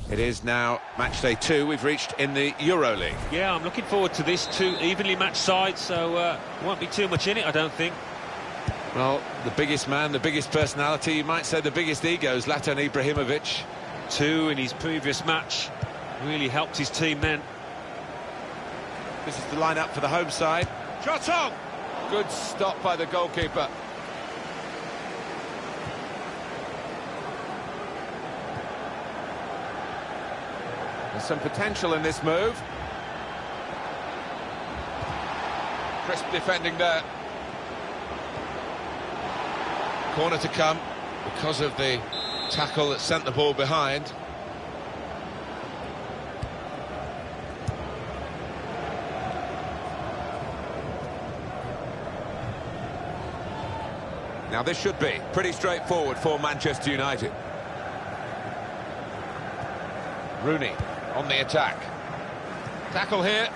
It is now matchday 2 we've reached in the EuroLeague. Yeah, I'm looking forward to this. Two evenly matched sides, so won't be too much in it, I don't think. Well, the biggest man, the biggest personality, you might say the biggest egos, Zlatan Ibrahimovic. 2 in his previous match, really helped his team then. This is the lineup for the home side. Shot on! Good stop by the goalkeeper. There's some potential in this move. Crisp defending there. Corner to come because of the tackle that sent the ball behind. Now this should be pretty straightforward for Manchester United. Rooney on the attack. Tackle here.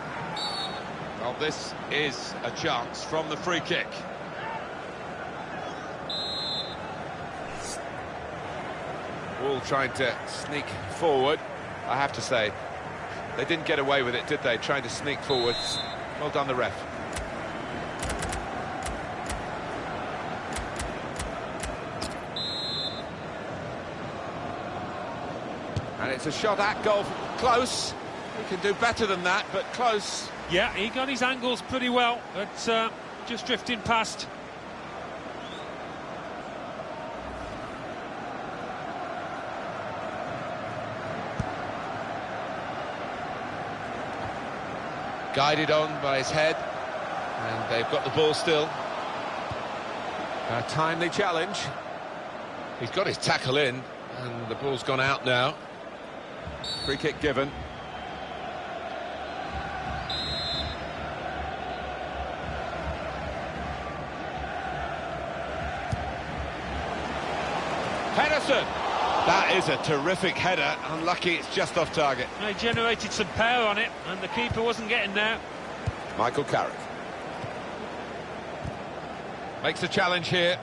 Well, this is a chance from the free kick. All trying to sneak forward. I have to say, they didn't get away with it, did they? Trying to sneak forward. Well done, the ref. And it's a shot at goal. Close. He can do better than that, but close. Yeah, he got his angles pretty well, but just drifting past. Guided on by his head, and they've got the ball still. A timely challenge. He's got his tackle in, and the ball's gone out now. Free kick given. Henderson! That is a terrific header. Unlucky it's just off target. They generated some power on it, and the keeper wasn't getting there. Michael Carrick makes a challenge here.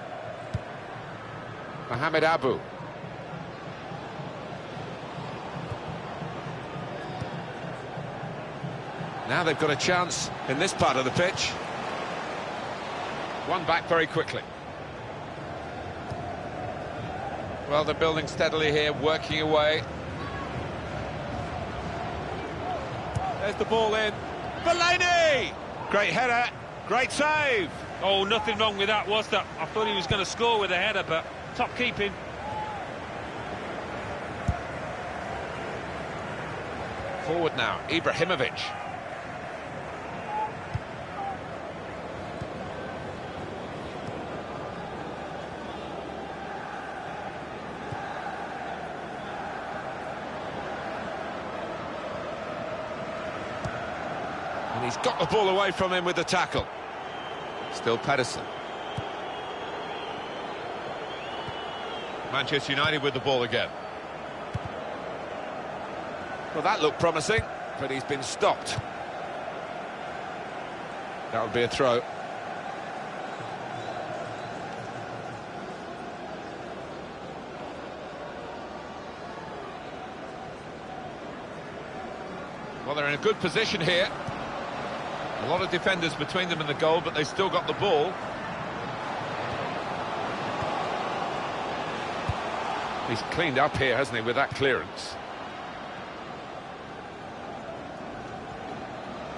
Mohamed Abu. Now they've got a chance in this part of the pitch. One back very quickly. Well, they're building steadily here, working away. There's the ball in. Fellaini! Great header, great save. Oh, nothing wrong with that, was there? I thought he was going to score with a header, but top keeping. Forward now, Ibrahimovic. And he's got the ball away from him with the tackle. Still Pedersen. Manchester United with the ball again. Well, that looked promising, but he's been stopped. That would be a throw. Well, they're in a good position here. A lot of defenders between them and the goal, but they've still got the ball. He's cleaned up here, hasn't he, with that clearance.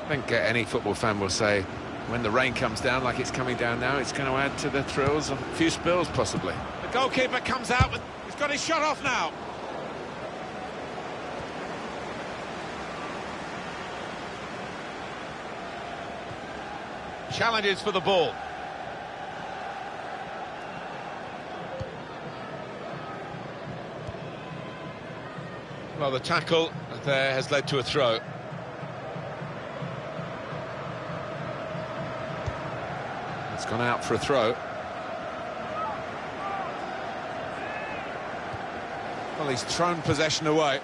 I think any football fan will say, when the rain comes down like it's coming down now, it's going to add to the thrills, a few spills possibly. The goalkeeper comes out, with, he's got his shot off now. Challenges for the ball. Well, the tackle there has led to a throw. It's gone out for a throw. Well, he's thrown possession away.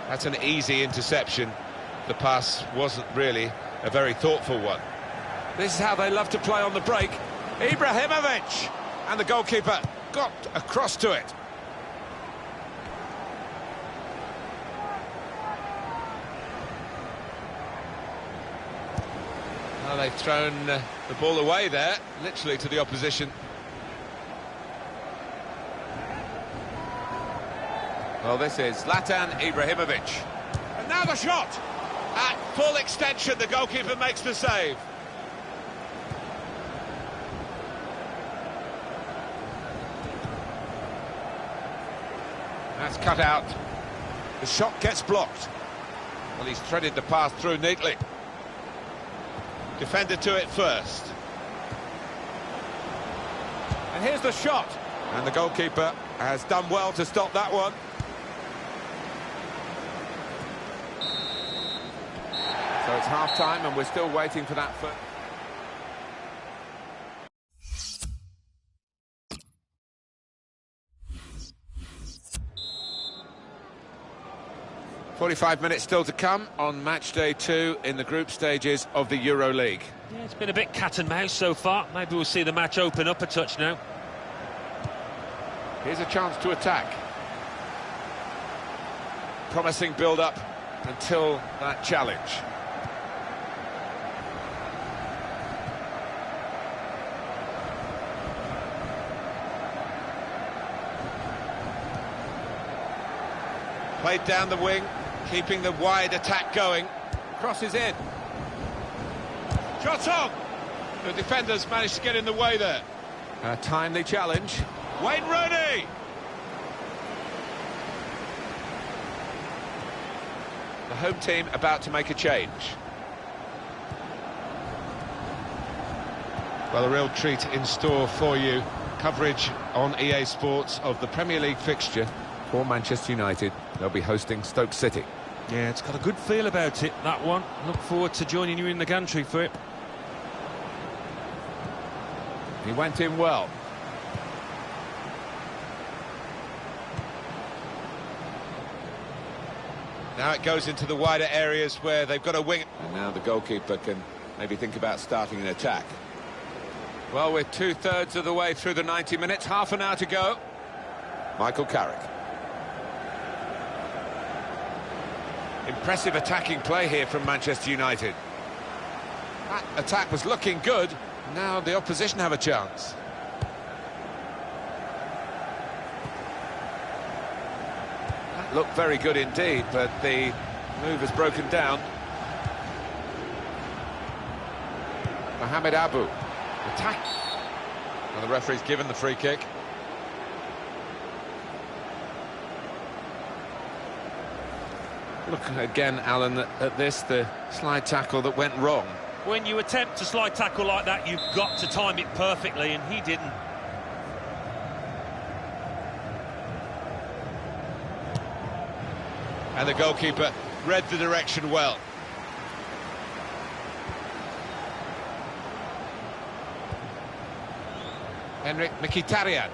That's an easy interception. The pass wasn't really a very thoughtful one. This is how they love to play on the break. Ibrahimovic! And the goalkeeper got across to it. Well, they've thrown the ball away there, literally to the opposition. Well, this is Zlatan Ibrahimovic. And now the shot! At full extension, the goalkeeper makes the save. That's cut out. The shot gets blocked. Well, he's threaded the pass through neatly. Defender to it first. And here's the shot. And the goalkeeper has done well to stop that one. So it's half-time and we're still waiting for that first. 45 minutes still to come on match day 2 in the group stages of the Euro League. Yeah, it's been a bit cat and mouse so far. Maybe we'll see the match open up a touch now. Here's a chance to attack. Promising build-up until that challenge. Played down the wing, keeping the wide attack going. Crosses in. Shot on! The defenders managed to get in the way there. A timely challenge. Wayne Rooney! The home team about to make a change. Well, a real treat in store for you. Coverage on EA Sports of the Premier League fixture for Manchester United. They'll be hosting Stoke City. Yeah, it's got a good feel about it, that one. Look forward to joining you in the gantry for it. He went in well. Now it goes into the wider areas where they've got a wing. And now the goalkeeper can maybe think about starting an attack. Well, we're two-thirds of the way through the 90 minutes, half an hour to go. Michael Carrick. Impressive attacking play here from Manchester United. That attack was looking good. Now the opposition have a chance. That looked very good indeed, but the move has broken down. Mohamed Abu. Attack. And the referee's given the free kick. Look again, Alan, at this, the slide tackle that went wrong. When you attempt a slide tackle like that, you've got to time it perfectly, and he didn't. And the goalkeeper read the direction well. Henrik Mkhitaryan.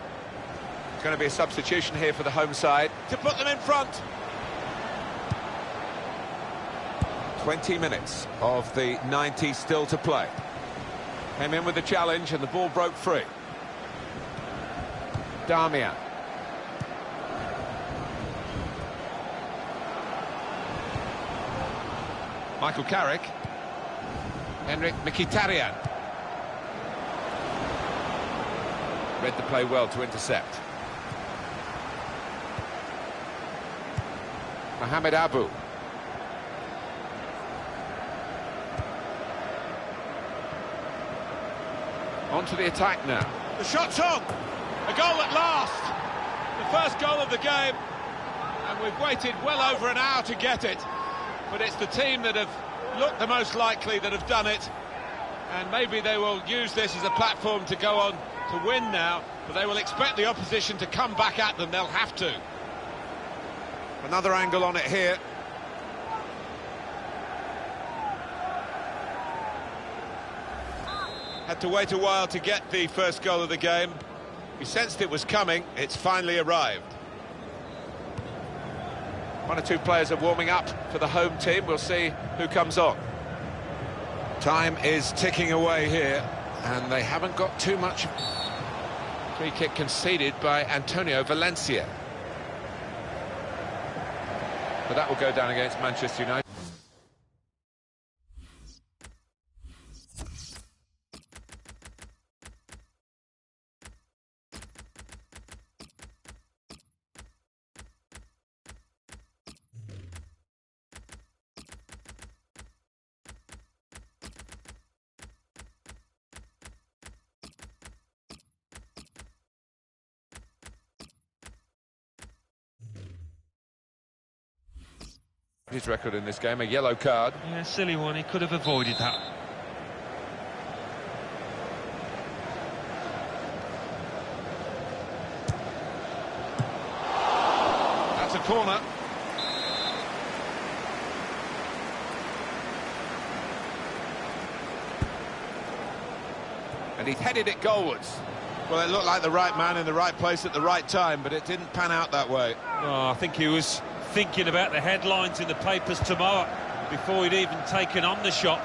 It's going to be a substitution here for the home side to put them in front. 20 minutes of the 90 still to play. Came in with the challenge and the ball broke free. Darmian. Michael Carrick. Henrik Mkhitaryan. Read the play well to intercept. Mohamed Abu. On to the attack now. The shot's on! A goal at last! The first goal of the game, and we've waited well over an hour to get it. But it's the team that have looked the most likely that have done it. And maybe they will use this as a platform to go on to win now, but they will expect the opposition to come back at them. They'll have to. Another angle on it here. Had to wait a while to get the first goal of the game. He sensed it was coming. It's finally arrived. One or two players are warming up for the home team. We'll see who comes on. Time is ticking away here, and they haven't got too much. Free kick conceded by Antonio Valencia. But that will go down against Manchester United. His record in this game, a yellow card. Yeah, silly one. He could have avoided that. That's a corner. And he's headed it goalwards. Well, it looked like the right man in the right place at the right time, but it didn't pan out that way. Oh, I think he was thinking about the headlines in the papers tomorrow before he'd even taken on the shot.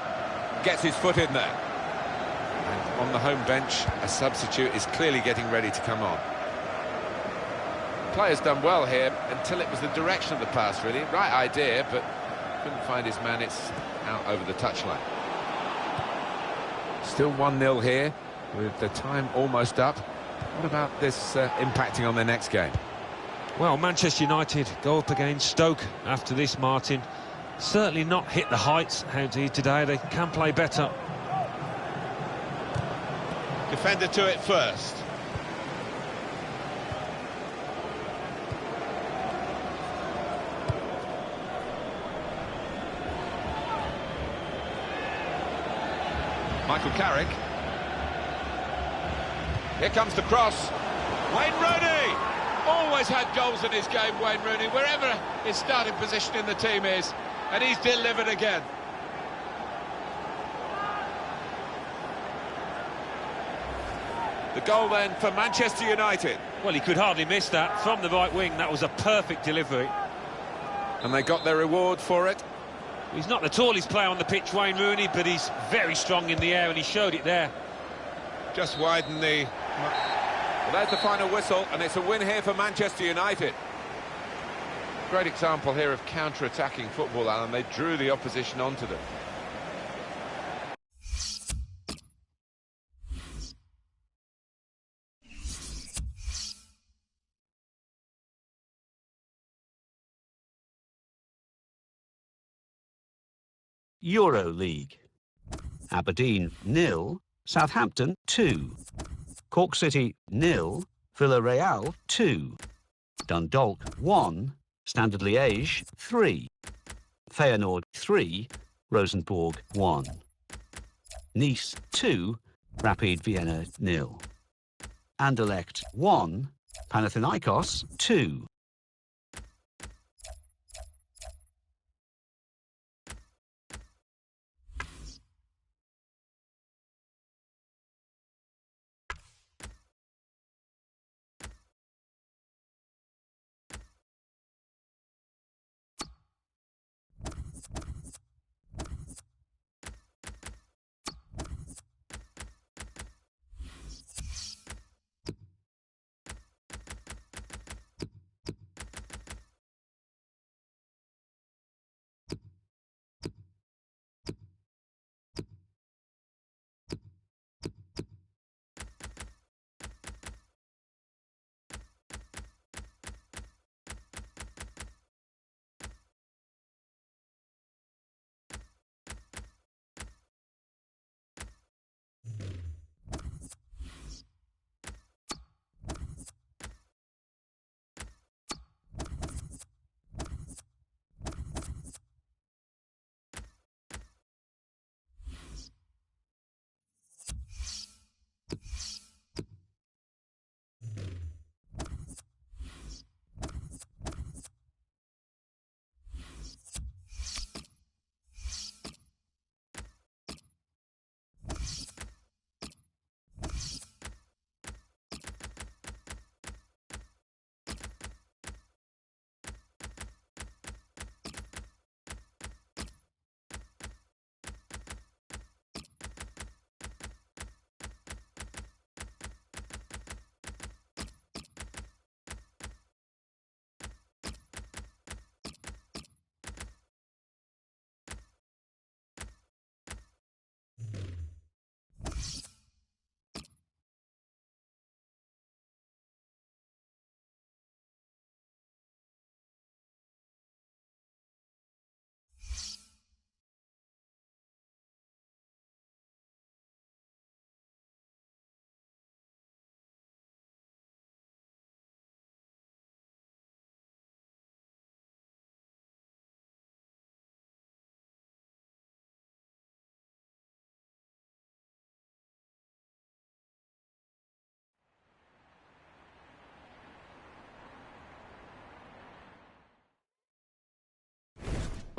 Gets his foot in there. And on the home bench, a substitute is clearly getting ready to come on. Player's done well here until it was the direction of the pass, really. Right idea, but couldn't find his man. It's out over the touchline. Still 1-0 here, with the time almost up. What about this impacting on their next game? Well, Manchester United go up against Stoke after this, Martin. Certainly not hit the heights out here today. They can play better. Defender to it first. Michael Carrick. Here comes the cross. Wayne Rooney! Always had goals in his game, Wayne Rooney, wherever his starting position in the team is. And he's delivered again. The goal then for Manchester United. Well, he could hardly miss that. From the right wing, that was a perfect delivery. And they got their reward for it. He's not the tallest player on the pitch, Wayne Rooney, but he's very strong in the air, and he showed it there. Just widen the... Well, there's the final whistle, and it's a win here for Manchester United. Great example here of counter-attacking football, Alan. They drew the opposition onto them. Euro League. Aberdeen 0, Southampton 2. Cork City 0, Villarreal 2. Dundalk 1, Standard Liège 3. Feyenoord 3, Rosenborg 1. Nice 2, Rapid Vienna 0. Anderlecht 1, Panathinaikos 2.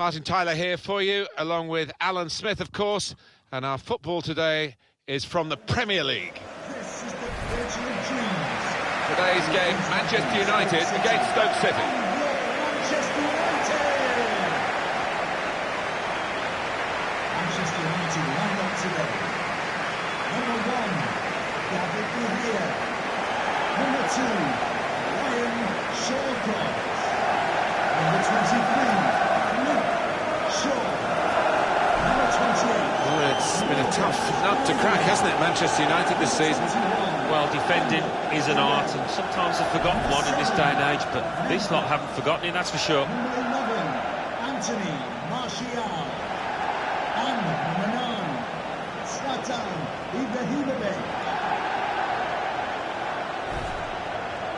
Martin Tyler here for you, along with Alan Smith, of course, and our football today is from the Premier League. This is the Theatre of Dreams. Today's game, Manchester United against Stoke City. Manchester United! Manchester United line up today. Number 1, David De Gea. Number 2, Ryan Shawcross. Number 23, Well, it's been a tough nut to crack, hasn't it, Manchester United this season? Well, defending is an art, and sometimes I've forgotten one in this day and age, but this lot haven't forgotten it, that's for sure. Number 11, Anthony Martial. And number 9, Zlatan Ibrahimovic.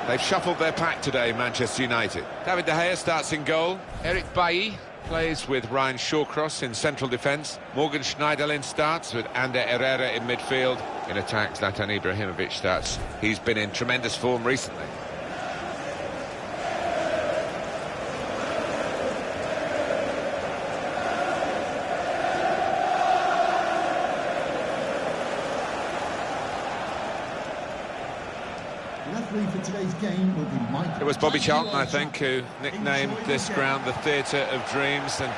They've shuffled their pack today, Manchester United. David De Gea starts in goal. Eric Bailly plays with Ryan Shawcross in central defence. Morgan Schneiderlin starts with Ander Herrera in midfield. In attack, Zlatan Ibrahimovic starts. He's been in tremendous form recently. Referee for today's game will be Mike. It was Bobby Charlton, I think, who nicknamed this ground the Theatre of Dreams, and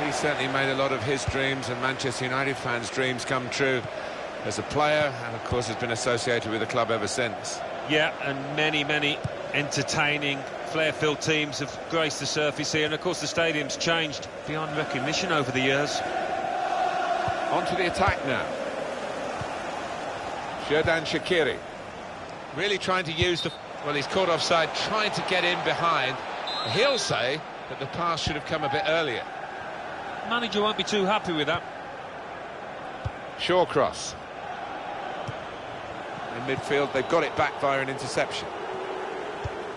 he certainly made a lot of his dreams and Manchester United fans' dreams come true as a player, and of course has been associated with the club ever since. Yeah, and many entertaining, flair-filled teams have graced the surface here, and of course the stadium's changed beyond recognition over the years. On to the attack now. Xherdan Shaqiri. Really trying to use the... Well, he's caught offside, trying to get in behind. He'll say that the pass should have come a bit earlier. Manager won't be too happy with that. Shawcross. In midfield, they've got it back via an interception.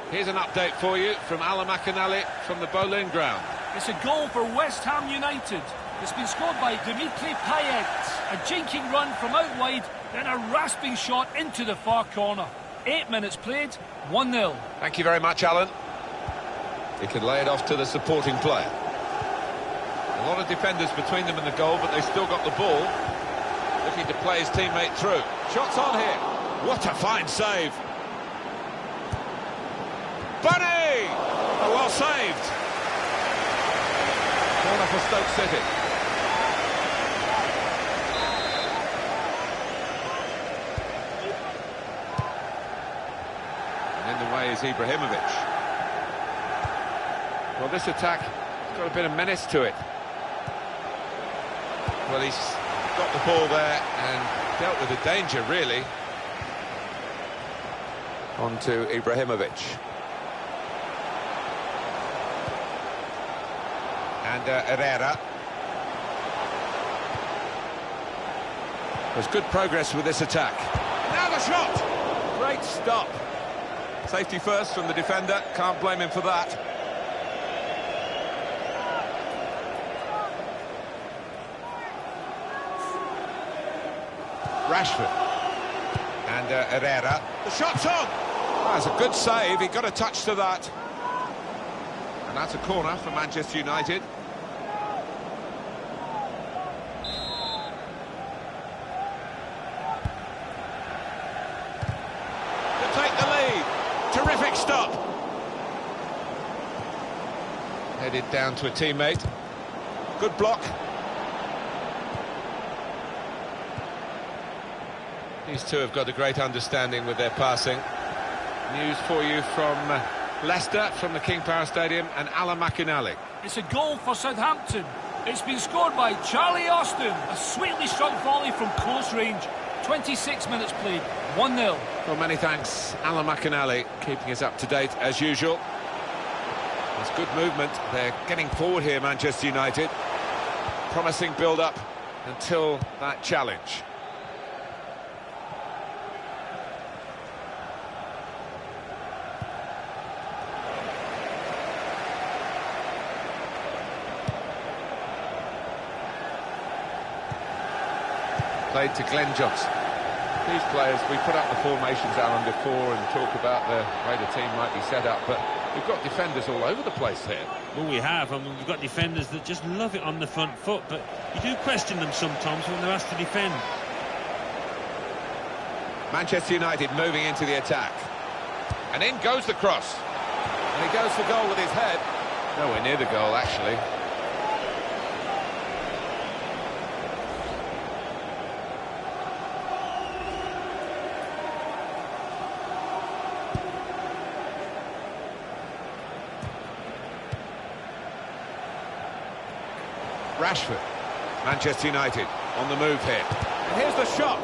Here's an update for you from Alan McInally from the Boleyn ground. It's a goal for West Ham United. It's been scored by Dimitri Payet. A jinking run from out wide, then a rasping shot into the far corner. 8 minutes played, 1-0. Thank you very much, Alan. He can lay it off to the supporting player. A lot of defenders between them and the goal, but they've still got the ball. Looking to play his teammate through. Shots on here. What a fine save. Bunny! Oh, well saved. Corner for Stoke City. And in the way is Ibrahimovic. Well, this attack has got a bit of menace to it. Well, he's got the ball there and dealt with the danger, really. On to Ibrahimovic. And Herrera. There's good progress with this attack. Now the shot! Great stop. Safety first from the defender, can't blame him for that. Rashford. And Herrera. The shot's on! That's a good save, he got a touch to that. And that's a corner for Manchester United. To take the lead. Terrific stop. Headed down to a teammate. Good block. These two have got a great understanding with their passing. News for you from Leicester, from the King Power Stadium, and Alan McInally. It's a goal for Southampton. It's been scored by Charlie Austin. A sweetly struck volley from close range. 26 minutes played, 1-0. Well, many thanks, Alan McInally, keeping us up to date as usual. There's good movement. They're getting forward here, Manchester United. Promising build-up until that challenge. Played to Glenn Johnson. These players, we put up the formations, Alan, before and talk about the way the team might be set up, but We've got defenders all over the place here. Well, we have, and we've got defenders that just love it on the front foot, but you do question them sometimes when they're asked to defend. Manchester United moving into the attack. And in goes the cross. And he goes for goal with his head. Nowhere near the goal, actually. Rashford. Manchester United on the move here. And here's the shot.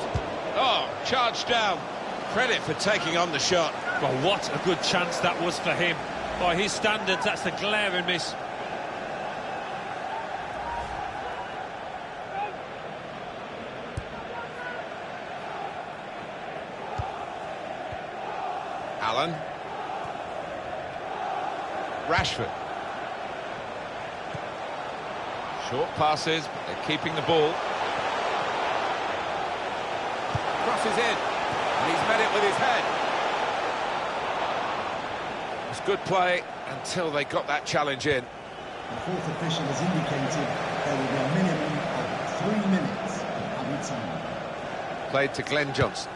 Oh, charged down. Credit for taking on the shot. Well, what a good chance that was for him. By his standards, that's a glaring miss. Allen. Rashford. Short passes, but they're keeping the ball. Crosses in, and he's met it with his head. It's good play until they got that challenge in. The fourth official has indicated there will be a minimum of 3 minutes of added time. Played to Glenn Johnson.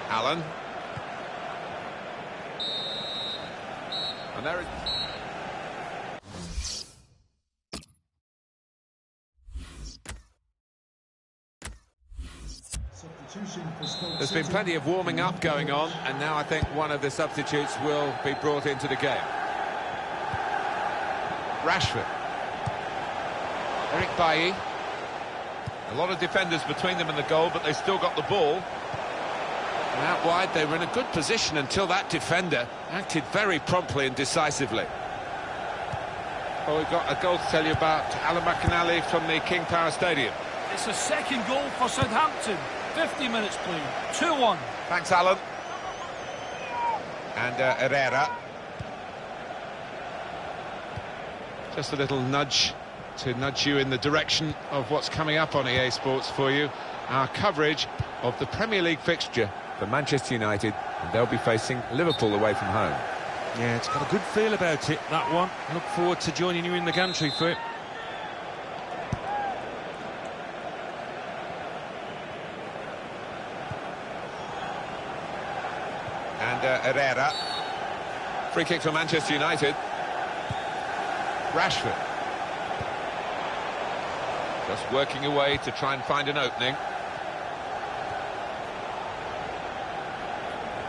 Allen. And there is... There's been plenty of warming up going on, and now I think one of the substitutes will be brought into the game. Rashford. Eric Bailly. A lot of defenders between them and the goal, but they still got the ball. And out wide, they were in a good position until that defender acted very promptly and decisively. Well, we've got a goal to tell you about Alan McInally from the King Power Stadium. It's a second goal for Southampton. 50 minutes played. 2-1. Thanks, Alan. And Herrera. Just a little nudge to nudge you in the direction of what's coming up on EA Sports for you. Our coverage of the Premier League fixture for Manchester United, and they'll be facing Liverpool away from home. Yeah, it's got a good feel about it, that one. I look forward to joining you in the gantry for it. And Herrera. Free kick for Manchester United. Rashford. Just working away to try and find an opening.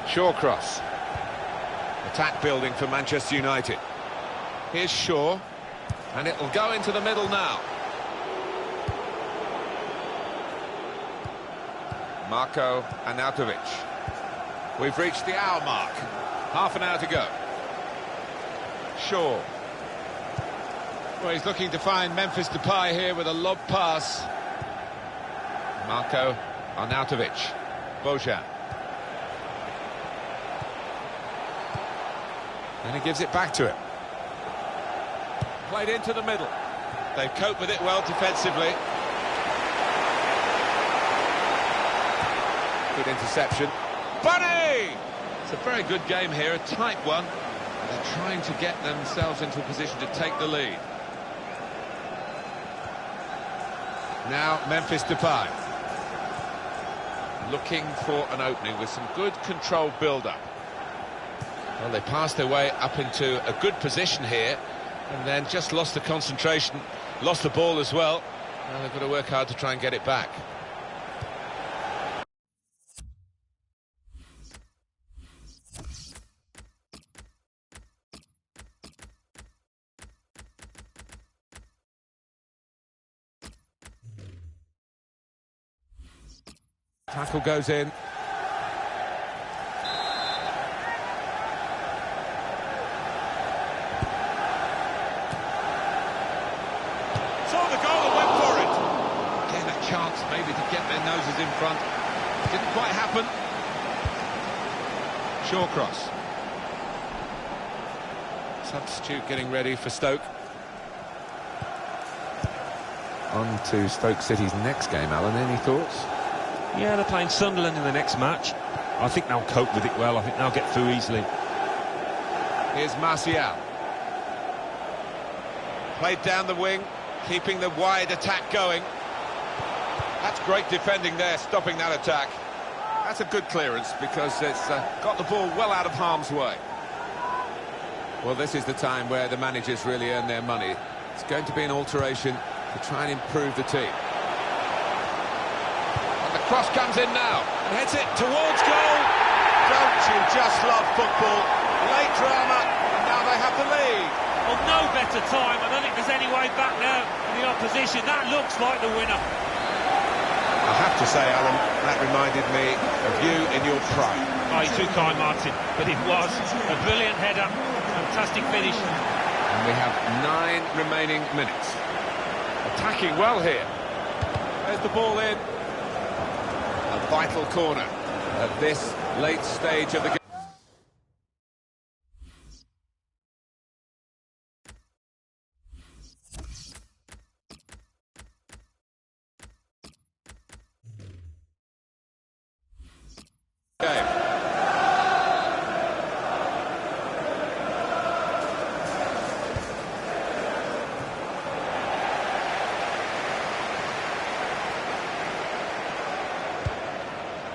Shaw cross. Attack building for Manchester United. Here's Shaw. And it'll go into the middle now. Marko Arnautovic. We've reached the hour mark. Half an hour to go. Shaw. Well, he's looking to find Memphis Depay here with a lob pass. Marko Arnautovic. Bojan. And he gives it back to him. Played into the middle. They've coped with it well defensively. Good interception. Bunny! It's a very good game here, a tight one. They're trying to get themselves into a position to take the lead. Now Memphis Depay. Looking for an opening with some good controlled build-up. Well, they passed their way up into a good position here and then just lost the concentration, lost the ball as well. Now they've got to work hard to try and get it back. Tackle goes in. Saw the goal and went for it. Again, a chance maybe to get their noses in front. Didn't quite happen. Shaw cross. Substitute getting ready for Stoke. On to Stoke City's next game, Alan. Any thoughts? Yeah, they're playing Sunderland in the next match. I think they'll cope with it well. I think they'll get through easily. Here's Martial. Played down the wing, keeping the wide attack going. That's great defending there, stopping that attack. That's a good clearance because it's got the ball well out of harm's way. Well, this is the time where the managers really earn their money. It's going to be an alteration to try and improve the team. And the cross comes in now and heads it towards goal. Don't you just love football? Late drama, and now they have the lead. Well, no better time. I don't think there's any way back now in the opposition. That looks like the winner. I have to say, Alan, that reminded me of you in your prime. Oh, you're too kind, Martin. But it was a brilliant header, fantastic finish. And we have 9 remaining minutes. Attacking well here. There's the ball in. A vital corner at this late stage of the game.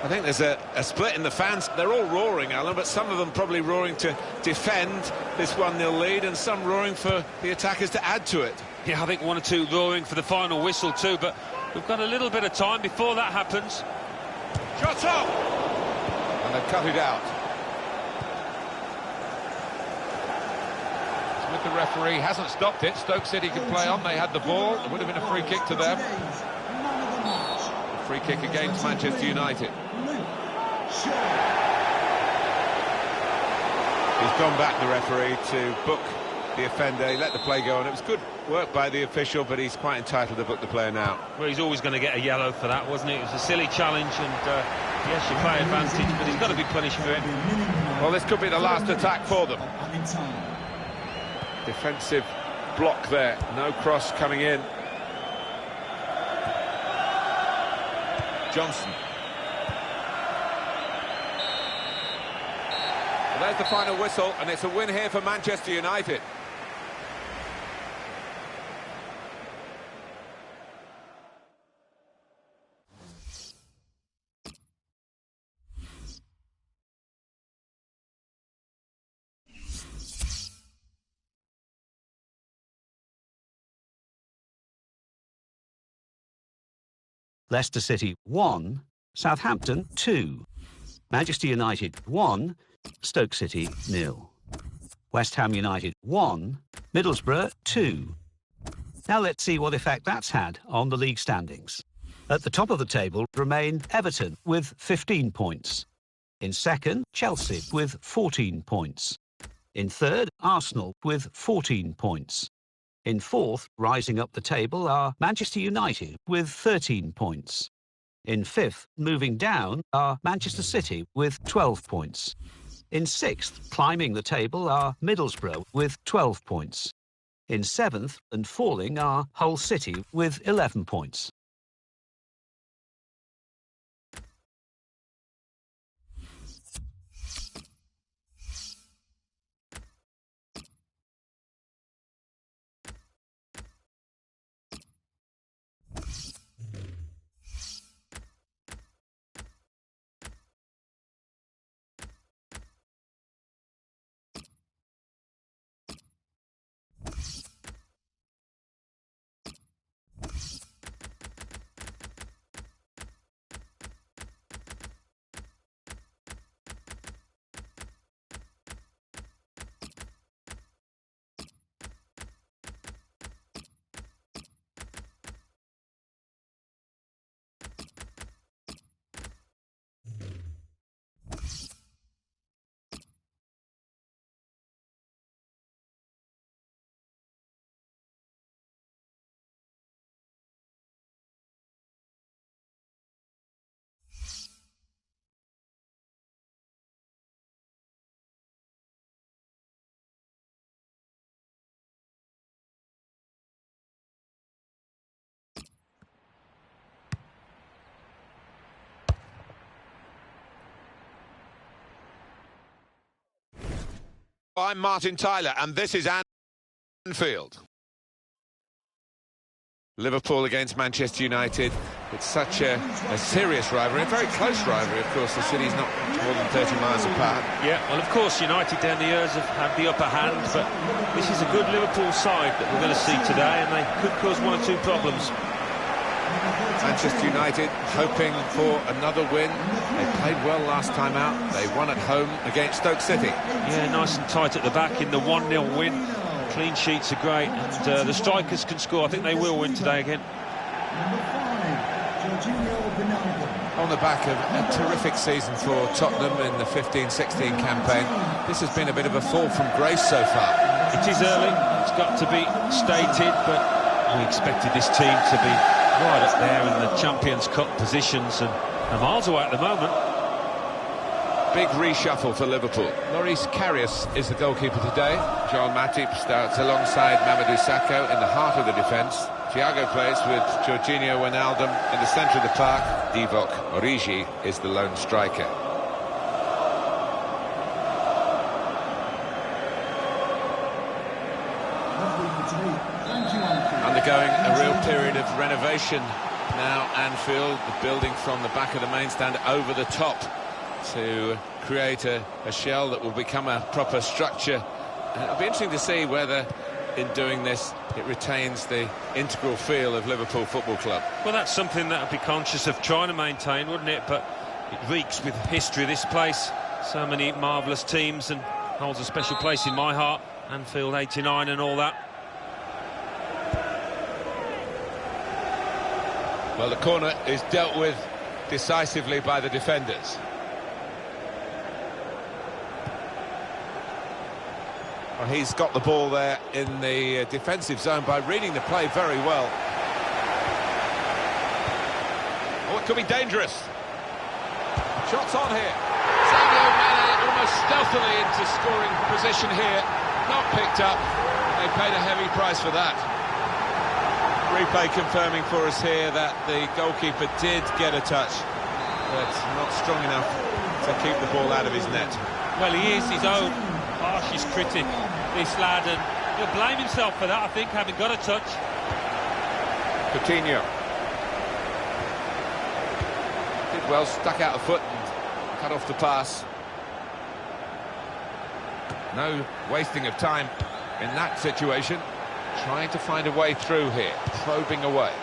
I think there's a split in the fans. They're all roaring, Alan, but some of them probably roaring to defend this 1-0 lead and some roaring for the attackers to add to it. Yeah, I think 1 or 2 roaring for the final whistle too, but we've got a little bit of time before that happens. Shot up! And they've cut it out. With the referee, hasn't stopped it. Stoke City could play on. They had the ball. It would have been a free kick to them. Free kick against Manchester United. He's gone back, the referee, to book the offender. He let the play go on. It was good work by the official, but he's quite entitled to book the player now. Well, he's always going to get a yellow for that, wasn't it? It was a silly challenge, and yes, you play advantage, but he's got to be punished for it. Well, this could be the last attack for them. Defensive block there. No cross coming in. Johnson. Well, there's the final whistle, and it's a win here for Manchester United. Leicester City 1, Southampton 2, Manchester United 1, Stoke City 0, West Ham United 1, Middlesbrough 2. Now let's see what effect that's had on the league standings. At the top of the table remain Everton with 15 points. In second, Chelsea with 14 points. In third, Arsenal with 14 points. In fourth, rising up the table, are Manchester United with 13 points. In fifth, moving down, are Manchester City with 12 points. In sixth, climbing the table, are Middlesbrough with 12 points. In seventh and falling are Hull City with 11 points. I'm Martin Tyler, and this is Anfield. Liverpool against Manchester United. It's such a serious rivalry, a very close rivalry, of course. The city's not more than 30 miles apart. Yeah, well, of course, United down the years have had the upper hand, but this is a good Liverpool side that we're going to see today, and they could cause one or two problems. Manchester United hoping for another win. They played well last time out. They won at home against Stoke City. Yeah, nice and tight at the back in the 1-0 win. Clean sheets are great, and the strikers can score. I think they will win today again. On the back of a terrific season for Tottenham in the 15-16 campaign, this has been a bit of a fall from grace so far. It is early, it's got to be stated, but we expected this team to be right up there in the Champions Cup positions, and they're miles away at the moment. Big reshuffle for Liverpool. Loris Karius is the goalkeeper today. Joel Matip starts alongside Mamadou Sakho in the heart of the defence. Thiago plays with Jorginho Wijnaldum in the centre of the park. Divock Origi is the lone striker. Undergoing a real period of renovation now, Anfield, the building from the back of the main stand over the top to create a shell that will become a proper structure. It'll be interesting to see whether in doing this it retains the integral feel of Liverpool Football Club. Well, that's something that I'd be conscious of trying to maintain, wouldn't it? But it reeks with history, this place. So many marvellous teams, and holds a special place in my heart. Anfield 89 and all that. Well, the corner is dealt with decisively by the defenders. Well, he's got the ball there in the defensive zone by reading the play very well. Oh, it could be dangerous. Shots on here. Sadio Mane almost stealthily into scoring position here. Not picked up. They paid a heavy price for that. Replay confirming for us here that the goalkeeper did get a touch, but not strong enough to keep the ball out of his net. Well, he is his own harshest critic, this lad, and he'll blame himself for that, I think, having got a touch. Coutinho did well, stuck out a foot and cut off the pass. No wasting of time in that situation. Trying to find a way through here, probing away.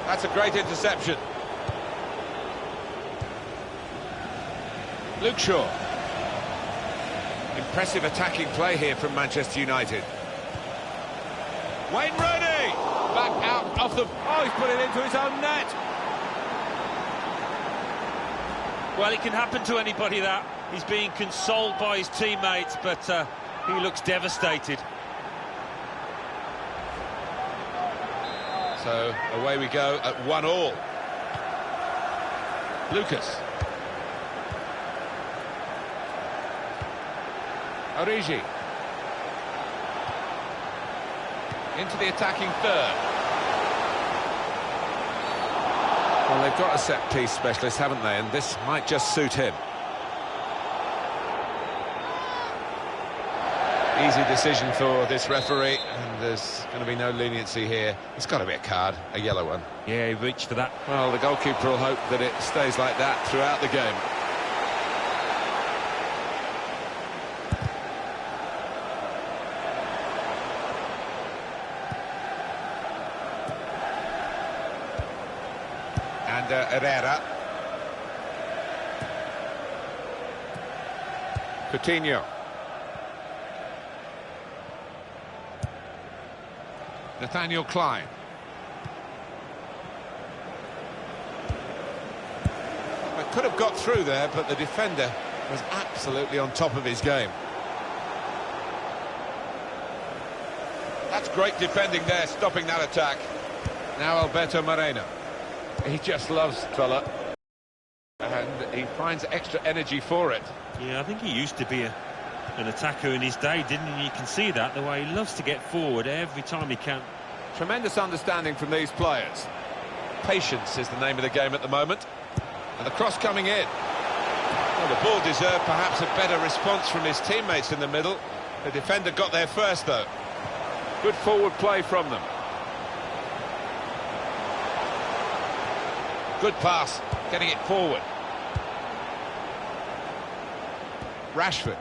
That's a great interception. Luke Shaw. Impressive attacking play here from Manchester United. Wayne Rooney! Back out of the... Oh, he's put it into his own net. Well, it can happen to anybody, that. He's being consoled by his teammates, but he looks devastated. So, away we go at 1-1. Lucas. Origi. Into the attacking third. Well, they've got a set-piece specialist, haven't they? And this might just suit him. Easy decision for this referee, and there's going to be no leniency here. It's got to be a card, a yellow one. Yeah, he reached for that. Well, the goalkeeper will hope that it stays like that throughout the game. And Herrera. Coutinho. Nathaniel Klein. Well, could have got through there, but the defender was absolutely on top of his game. That's great defending there, stopping that attack. Now Alberto Moreno. He just loves colour, and he finds extra energy for it. Yeah, I think he used to be an attacker in his day, didn't he? You can see that, the way he loves to get forward every time he can. Tremendous understanding from these players. Patience is the name of the game at the moment. And the cross coming in. Well, the ball deserved perhaps a better response from his teammates in the middle. The defender got there first, though. Good forward play from them. Good pass, getting it forward. Rashford.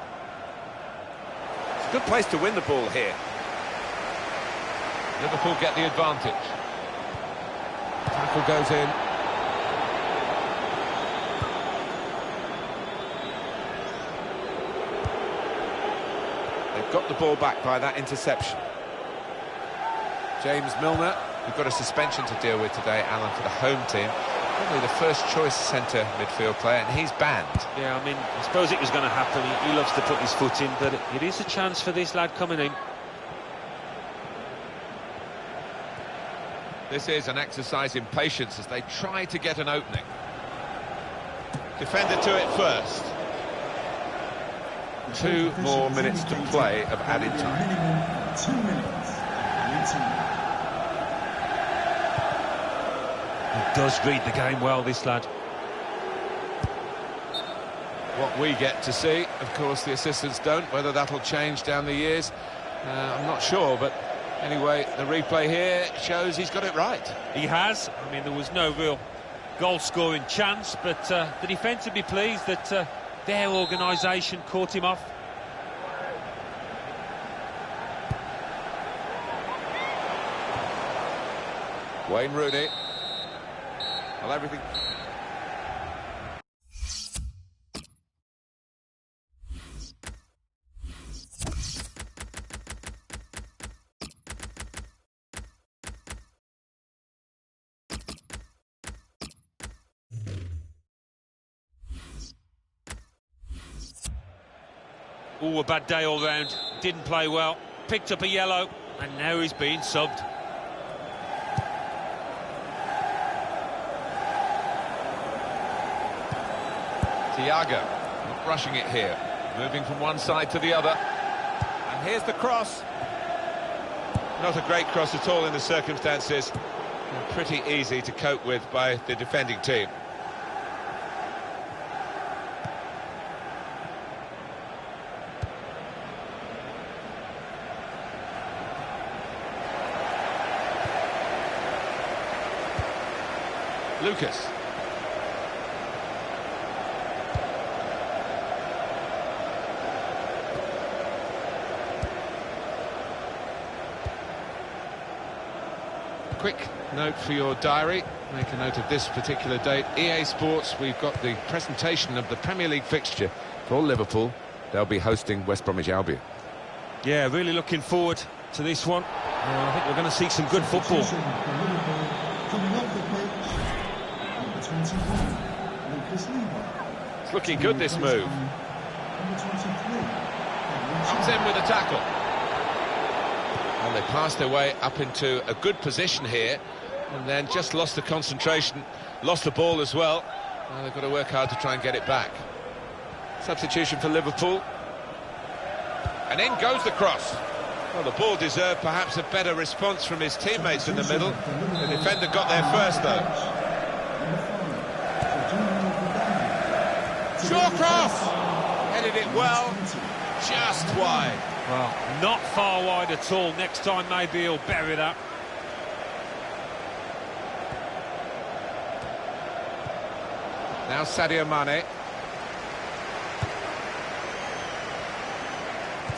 It's a good place to win the ball here. Liverpool get the advantage. Tackle goes in. They've got the ball back by that interception. James Milner, we've got a suspension to deal with today, Alan, for the home team. Probably the first choice centre midfield player, and he's banned. Yeah, I mean, I suppose it was going to happen. He loves to put his foot in, but it is a chance for this lad coming in. This is an exercise in patience as they try to get an opening. Defender to it first. 2 more minutes to play of added time. Minimum 2 minutes of added time. He does read the game well, this lad. What we get to see, of course, the assistants don't. Whether that'll change down the years, I'm not sure, but anyway, the replay here shows he's got it right. He has. I mean, there was no real goal-scoring chance, but the defence would be pleased that their organisation caught him off. Wayne Rooney. Well, everything... Oh, a bad day all round. Didn't play well. Picked up a yellow, and now he's being subbed. Thiago, not rushing it here. Moving from one side to the other. And here's the cross. Not a great cross at all in the circumstances. And pretty easy to cope with by the defending team. Lucas. Quick note for your diary. Make a note of this particular date. EA Sports, we've got the presentation of the Premier League fixture for Liverpool. They'll be hosting West Bromwich Albion. Yeah, really looking forward to this one. I think we're going to see some good football. Coming off the pitch, number 21, Lucas Leiva. It's looking good, this move. Number 23, Comes in with a tackle. And they passed their way up into a good position here, and then just lost the concentration, lost the ball as well. Well, they've got to work hard to try and get it back. Substitution for Liverpool. And in goes the cross. Well, the ball deserved perhaps a better response from his teammates in the middle. The defender got there first, though. Short cross! Headed it well, just wide. Well, not far wide at all. Next time, maybe he'll bury that. Now Sadio Mane.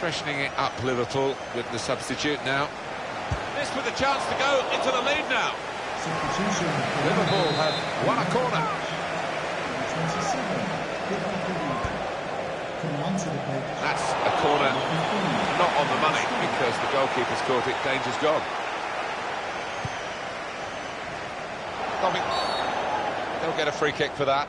Freshening it up, Liverpool, with the substitute now. This with a chance to go into the lead now. substitution. Liverpool have won a corner. 27. Coming onto the pitch. That's a corner not on the money because the goalkeeper's caught it. Danger's gone. They'll get a free kick for that.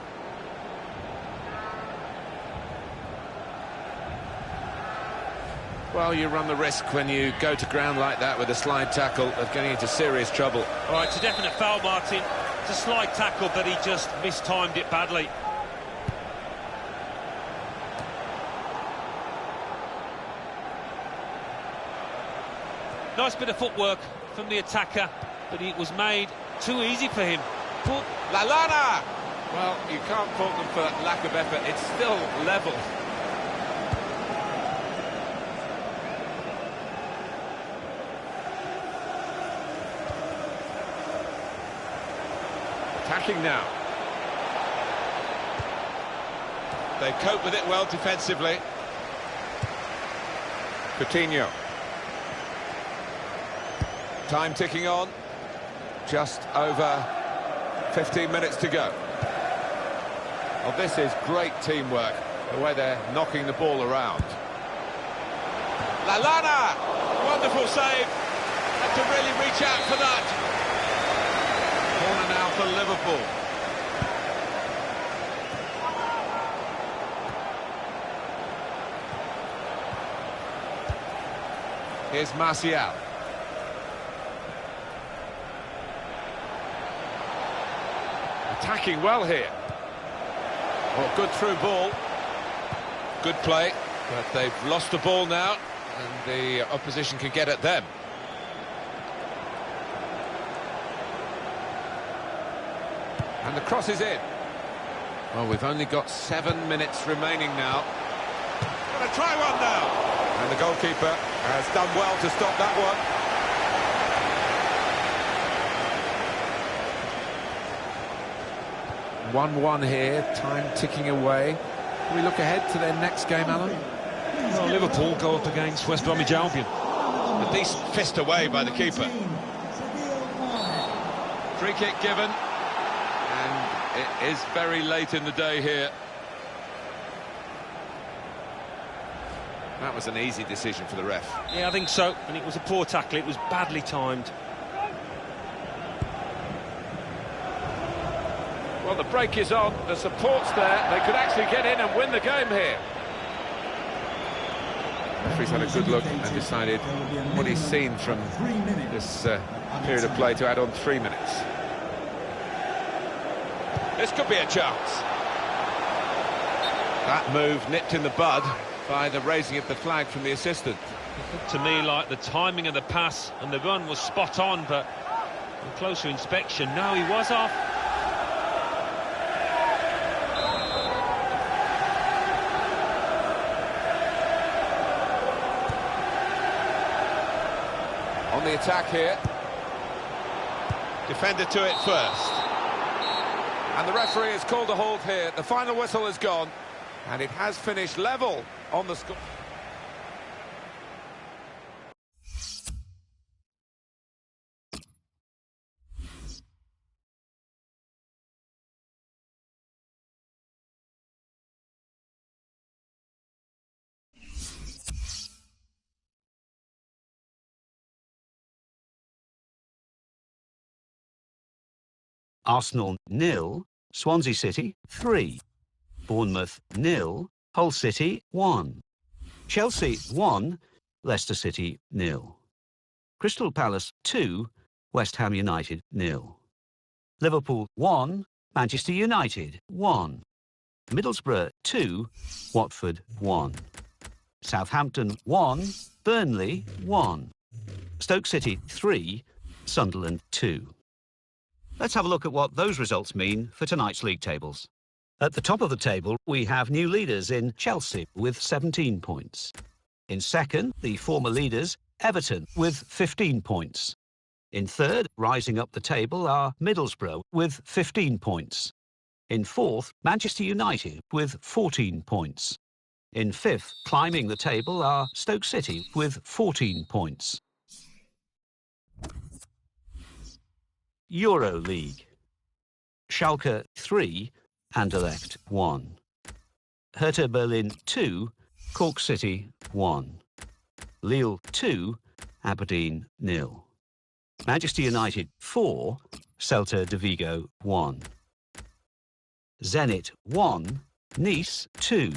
Well, you run the risk when you go to ground like that with a slide tackle of getting into serious trouble. All right, it's a definite foul, Martin. It's a slide tackle, but he just mistimed it badly. Nice bit of footwork from the attacker, but it was made too easy for him. Lallana! Well, you can't fault them for lack of effort. It's still level. Attacking now. They cope with it well defensively. Coutinho. Time ticking on. Just over 15 minutes to go. Well, this is great teamwork, the way they're knocking the ball around. Lallana! Wonderful save. Had to really reach out for that. Corner now for Liverpool. Here's Martial. Attacking well here. Well, good through ball. Good play, but they've lost the ball now, and the opposition can get at them. And the cross is in. Well, we've only got 7 minutes remaining now. Gonna try one now. And the goalkeeper has done well to stop that one. 1-1 here, time ticking away. Can we look ahead to their next game, Alan? Well, Liverpool go up against West Bromwich Albion. A decent fist away by the keeper. Free kick given. And it is very late in the day here. That was an easy decision for the ref. Yeah, I think so. And it was a poor tackle. It was badly timed. Well, the break is on. The support's there. They could actually get in and win the game here. The referee's had a good look and decided what he's seen from this period of play to add on 3 minutes. This could be a chance. That move nipped in the bud by the raising of the flag from the assistant. It looked to me like the timing of the pass and the run was spot on, but on closer inspection, no, he was off. On the attack here. Defender to it first. And the referee has called a halt here. The final whistle has gone, and it has finished level on the score. Arsenal 0, Swansea City 3, Bournemouth 0, Hull City 1, Chelsea 1, Leicester City 0, Crystal Palace 2, West Ham United 0, Liverpool 1, Manchester United 1, Middlesbrough 2, Watford 1, Southampton 1, Burnley 1, Stoke City 3, Sunderland 2. Let's have a look at what those results mean for tonight's league tables. At the top of the table, we have new leaders in Chelsea with 17 points. In second, the former leaders, Everton, with 15 points. In third, rising up the table, are Middlesbrough with 15 points. In fourth, Manchester United with 14 points. In fifth, climbing the table, are Stoke City with 14 points. Euro League. Schalke 3, Anderlecht 1. Hertha Berlin 2, Cork City 1. Lille 2, Aberdeen 0. Manchester United 4, Celta de Vigo 1. Zenit 1, Nice 2.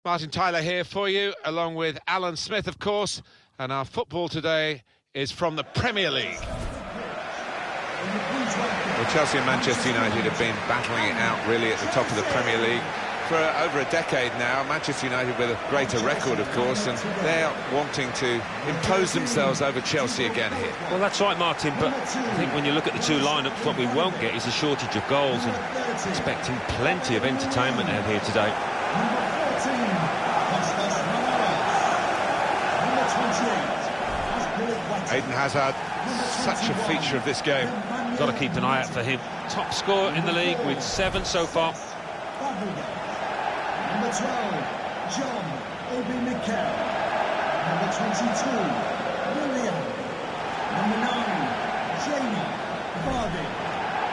Martin Tyler here for you, along with Alan Smith, of course, and our football today is from the Premier League. Well, Chelsea and Manchester United have been battling it out really at the top of the Premier League for over a decade now. Manchester United with a greater record, of course, and they're wanting to impose themselves over Chelsea again here. Well, that's right, Martin, but I think when you look at the two lineups, what we won't get is a shortage of goals, and expecting plenty of entertainment out here today. Eden Hazard, such a feature of this game. Got to keep an eye out for him. Top scorer in the league with 7 so far. Number 12, John Obi Mikel. Number 22, William. Number 9, Jamie Vardy.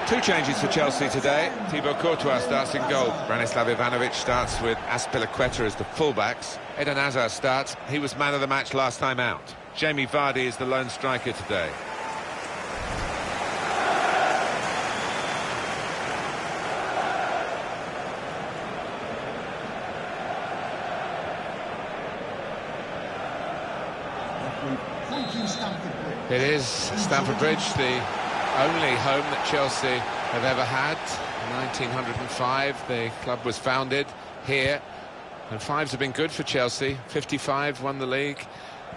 2 changes for Chelsea today. Thibaut Courtois starts in goal. Branislav Ivanovic starts with Azpilicueta as the fullbacks. Eden Hazard starts. He was man of the match last time out. Jamie Vardy is the lone striker today. It is Stamford Bridge, the only home that Chelsea have ever had. In 1905, the club was founded here, and 5s have been good for Chelsea. 55 won the league,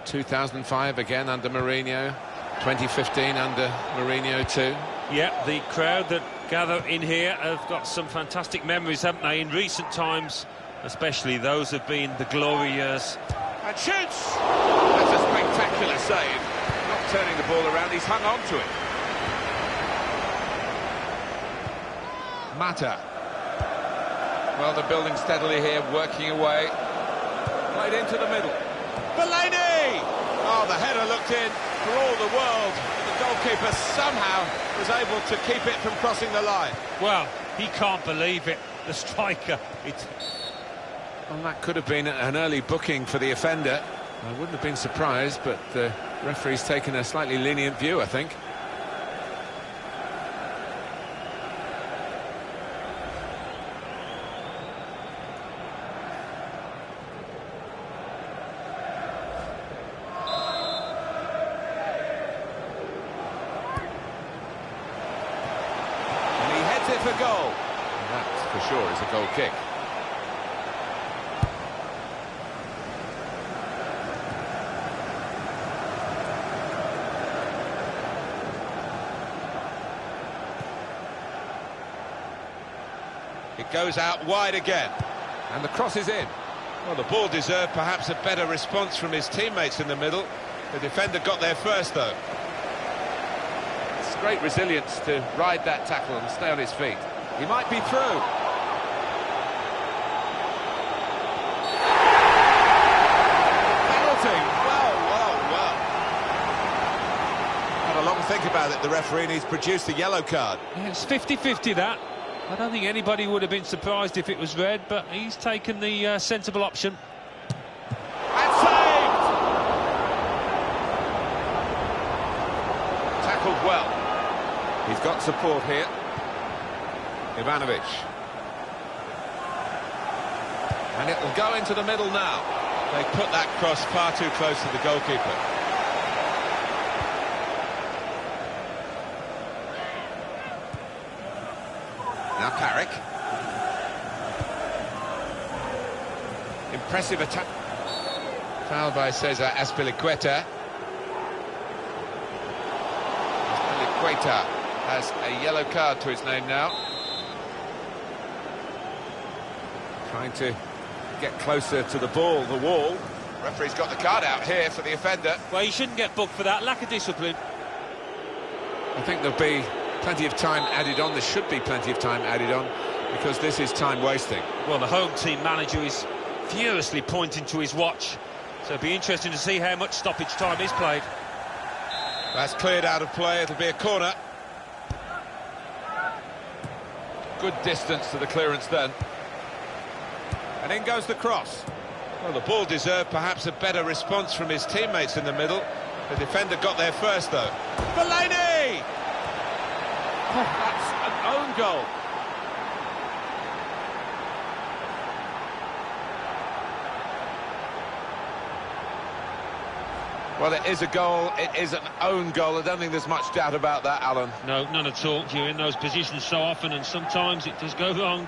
2005 again under Mourinho, 2015 under Mourinho too. Yeah, the crowd that gather in here have got some fantastic memories, haven't they, in recent times, especially those have been the glory years. And shoots! That's a spectacular save. Not turning the ball around, he's hung on to it. Mata. Well, they're building steadily here, working away. Played into the middle. Fellaini! Oh, the header looked in for all the world. The goalkeeper somehow was able to keep it from crossing the line. Well, he can't believe it. The striker. Well, that could have been an early booking for the offender. I wouldn't have been surprised, but the referee's taken a slightly lenient view, I think. And he heads it for goal. And that, for sure, is a goal kick. It goes out wide again, and the cross is in. Well, the ball deserved perhaps a better response from his teammates in the middle. The defender got there first, though. It's great resilience to ride that tackle and stay on his feet. He might be through. Penalty! Well. Had a long think about it, the referee, and he's produced the yellow card. Yeah, it's 50-50 that. I don't think anybody would have been surprised if it was red, but he's taken the sensible option. And saved! Tackled well. He's got support here. Ivanovic. And it will go into the middle now. They put that cross far too close to the goalkeeper. Now Carrick. Impressive attack. Foul by Cesar Azpilicueta. Azpilicueta has a yellow card to his name now. Trying to get closer to the ball, the wall. Referee's got the card out here for the offender. Well, he shouldn't get booked for that. Lack of discipline. I think there'll be plenty of time added on. There should be plenty of time added on, because this is time wasting. Well, the home team manager is furiously pointing to his watch, so it'll be interesting to see how much stoppage time is played. That's cleared out of play. It'll be a corner. Good distance to the clearance then. And in goes the cross. Well, the ball deserved perhaps a better response from his teammates in the middle. The defender got there first, though. Fellaini! Oh, that's an own goal. Well, it is a goal. It is an own goal. I don't think there's much doubt about that, Alan. No, none at all. You're in those positions so often, and sometimes it does go wrong.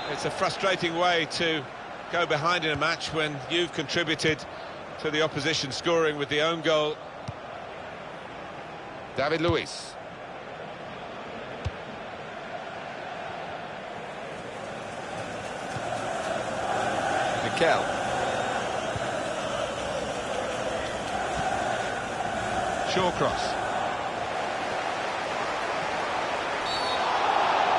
It's a frustrating way to go behind in a match when you've contributed to the opposition scoring with the own goal. David Luiz. Mikel. Shawcross.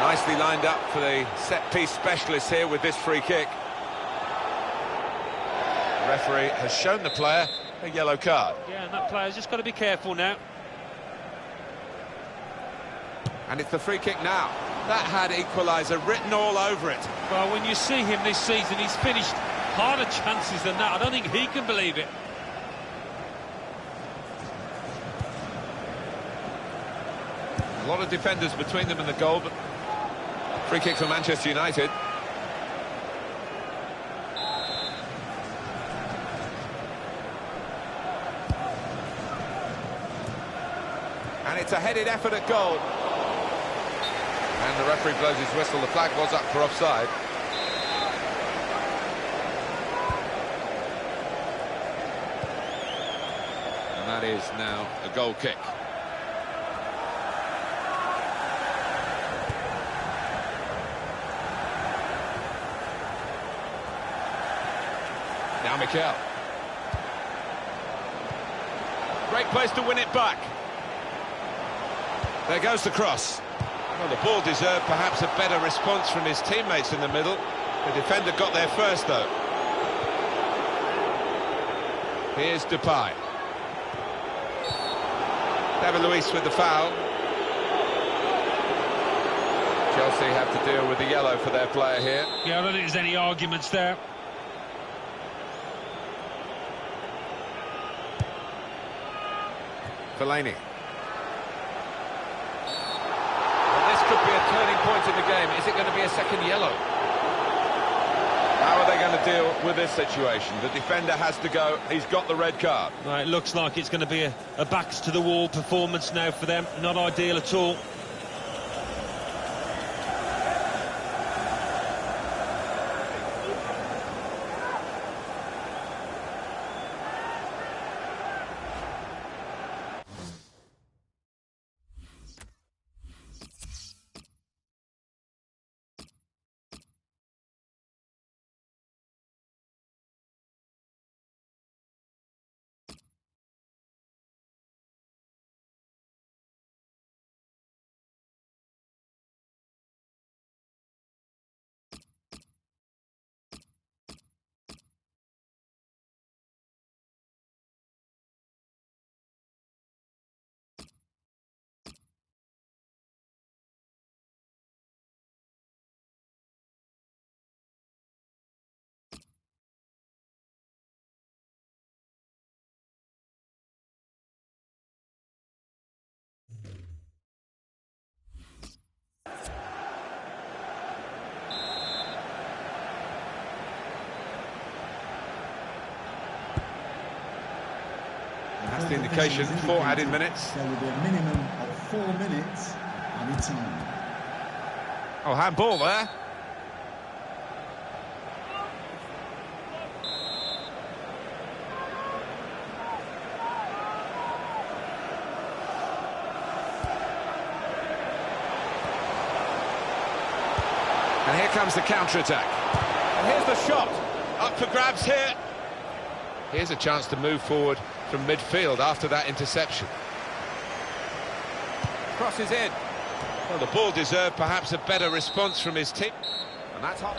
Nicely lined up for the set-piece specialist here with this free kick. The referee has shown the player a yellow card. Yeah, and that player's just got to be careful now. And it's the free kick now. That had equaliser written all over it. Well, when you see him this season, he's finished harder chances than that. I don't think he can believe it. A lot of defenders between them and the goal, but free kick for Manchester United. And it's a headed effort at goal. And the referee blows his whistle. The flag was up for offside. And that is now a goal kick. Now Mikel. Great place to win it back. There goes the cross. Well, the ball deserved perhaps a better response from his teammates in the middle. The defender got there first, though. Here's Depay. David Luiz with the foul. Chelsea have to deal with the yellow for their player here. Yeah, I don't think there's any arguments there. Fellaini. Well, this could be a turning point in the game. Is it going to be a second yellow? How are they going to deal with this situation? The defender has to go. He's got the red card. Right, it looks like it's going to be a backs-to-the-wall performance now for them. Not ideal at all. That's the indication. 4 added minutes. There will be a minimum of 4 minutes added time. Oh, handball there. And here comes the counter-attack. And here's the shot. Up for grabs here. Here's a chance to move forward from midfield after that interception. Crosses in. Well, the ball deserved perhaps a better response from his team. And that's hot.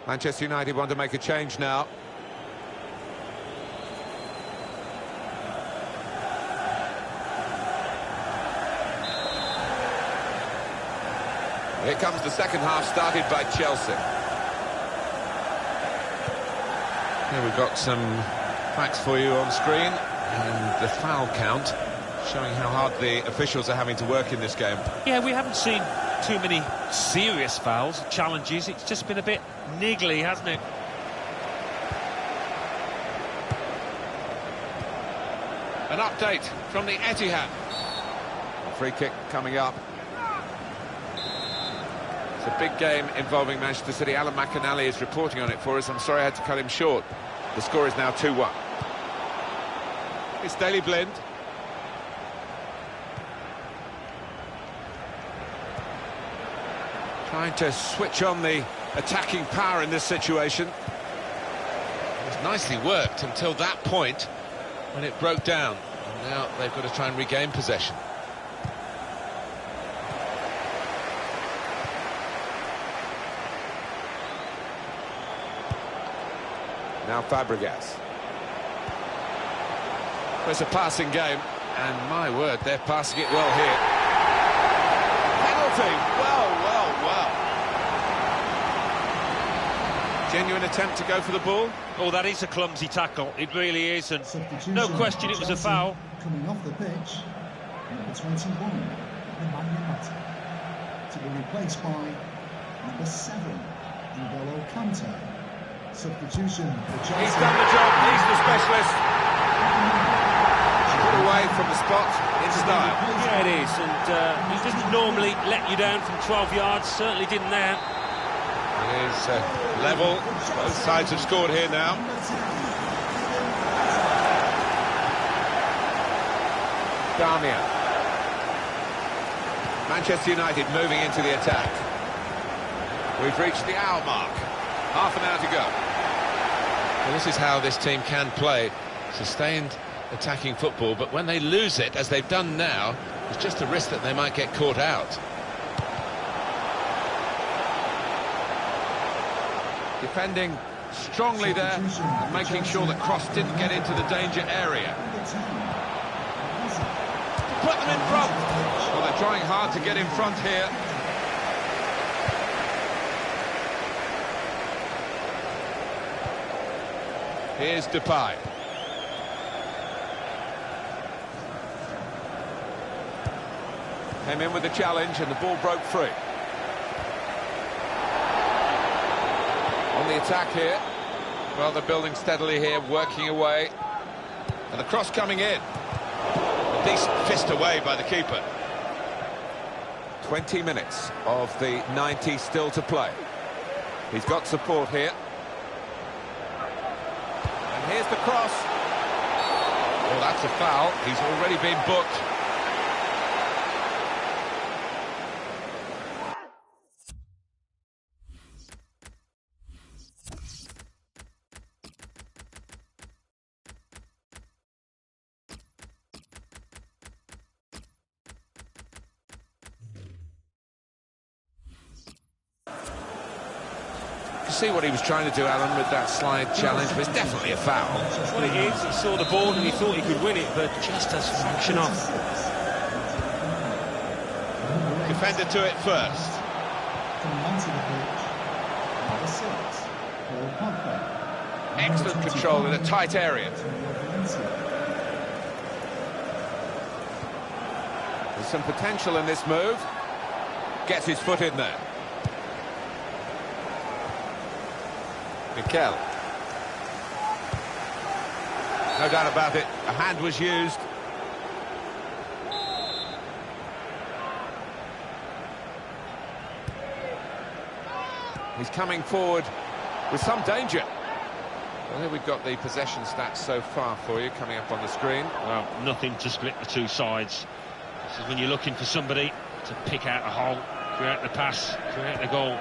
Manchester United want to make a change now. Here comes the second half, started by Chelsea. Here we've got some facts for you on screen, and the foul count, showing how hard the officials are having to work in this game. Yeah, we haven't seen too many serious fouls, challenges. It's just been a bit niggly, hasn't it? An update from the Etihad. A free kick coming up. It's a big game involving Manchester City. Alan McInally is reporting on it for us. I'm sorry I had to cut him short. The score is now 2-1. It's Daley Blind. Trying to switch on the attacking power in this situation. It was nicely worked until that point when it broke down. And now they've got to try and regain possession. Now Fabregas. It's a passing game, and my word, they're passing it well here. Penalty! Well. Genuine attempt to go for the ball. Oh, that is a clumsy tackle. It really is, and no question it was a foul. Coming off the pitch, number 21, Nemanja Matic, to be replaced by number 7, N'Golo Kante. Substitution for Chelsea. He's done the job, he's the specialist. Put away from the spot in style. Yeah, it is, and he doesn't normally let you down from 12 yards, certainly didn't there. It is level, both sides have scored here now. Darmian. Manchester United moving into the attack. We've reached the hour mark. Half an hour to go. Well, this is how this team can play. Sustained attacking football, but when they lose it, as they've done now, there's just a risk that they might get caught out. Defending strongly there, and making sure the cross didn't get into the danger area. Put them in front. Well, they're trying hard to get in front here. Here's Depay. Came in with the challenge and the ball broke free. On the attack here. Well, they're building steadily here, working away. And the cross coming in. A decent fist away by the keeper. 20 minutes of the 90 still to play. He's got support here. Here's the cross. Well, that's a foul. He's already been booked. See what he was trying to do, Alan, with that slide challenge, but it's definitely a foul. That's what it is. He saw the ball and he thought he could win it, but just a fraction off. Defender to it first. Coming onto the pitch, number 6, Paul Pogba. Excellent control in a tight area. There's some potential in this move. Gets his foot in there. Mikel. No doubt about it, a hand was used. He's coming forward with some danger. Well, here we've got the possession stats so far for you, coming up on the screen. Well, nothing to split the two sides. This is when you're looking for somebody to pick out a hole, create the pass, create the goal.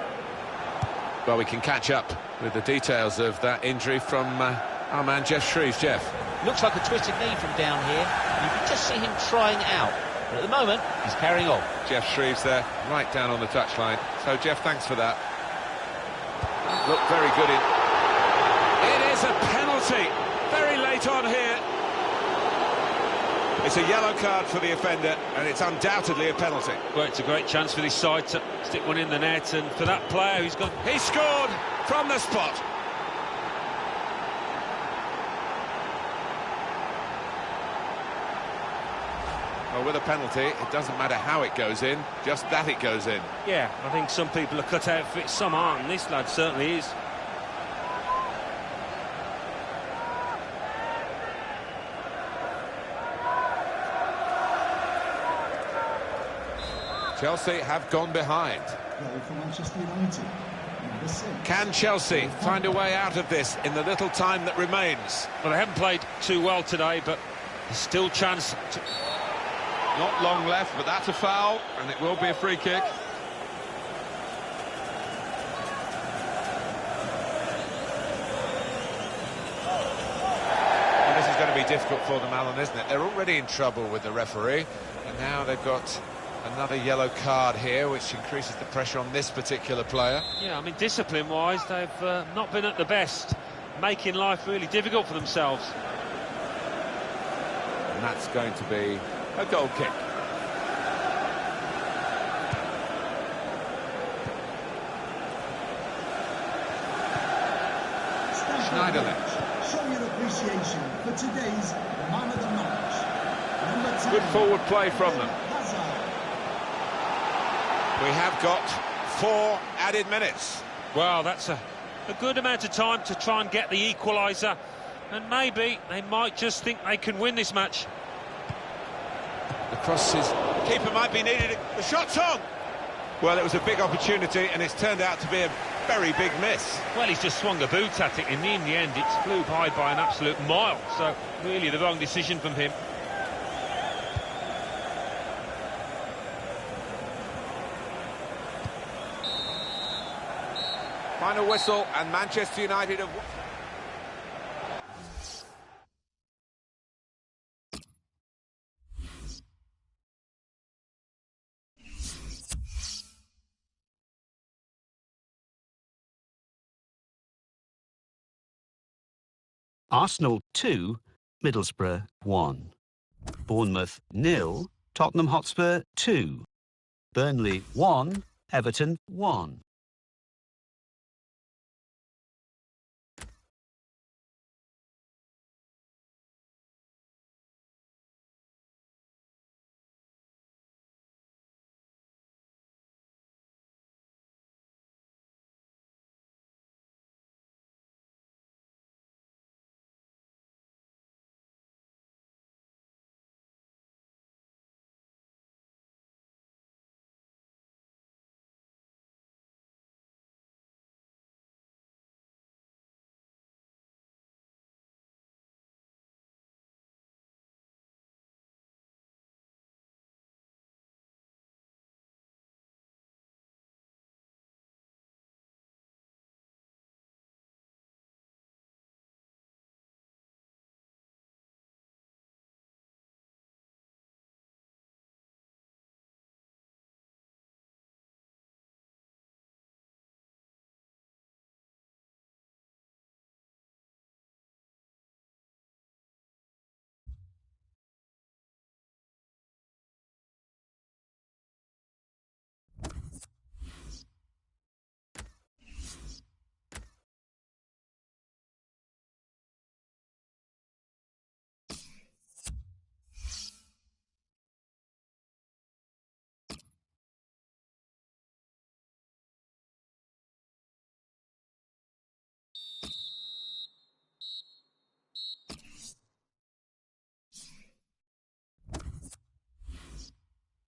Well, we can catch up with the details of that injury from our man Jeff Shreves. Jeff. Looks like a twisted knee from down here. You can just see him trying out. But at the moment, he's carrying on. Jeff Shreves there, right down on the touchline. So, Jeff, thanks for that. looked very good in. It is a penalty, very late on here. It's a yellow card for the offender, and it's undoubtedly a penalty. Well, it's a great chance for this side to stick one in the net, and for that player who's got... He scored from the spot. Well, with a penalty, it doesn't matter how it goes in, just that it goes in. Yeah, I think some people are cut out for it, some aren't, and this lad certainly is. Chelsea have gone behind. Goal for Manchester United, number 6. Can Chelsea find a way out of this in the little time that remains? Well, they haven't played too well today, but there's still chance to... Not long left, but that's a foul, and it will be a free kick. Well, this is going to be difficult for them, Alan, isn't it? They're already in trouble with the referee, and now they've got another yellow card here, which increases the pressure on this particular player. Yeah, I mean, discipline-wise, they've not been at the best, making life really difficult for themselves. And that's going to be a goal kick. Schneiderlin. Show your appreciation for today's man of the match. Number 10. Good forward play from them. We have got 4 added minutes. Well, that's a good amount of time to try and get the equaliser, and maybe they might just think they can win this match. The crosses. Keeper might be needed. The shot's on! Well, it was a big opportunity, and it's turned out to be a very big miss. Well, he's just swung a boot at it, and in the end, it flew by an absolute mile. So, really, the wrong decision from him. Final whistle, and Manchester United have... Arsenal 2, Middlesbrough 1. Bournemouth 0, Tottenham Hotspur 2. Burnley 1, Everton 1.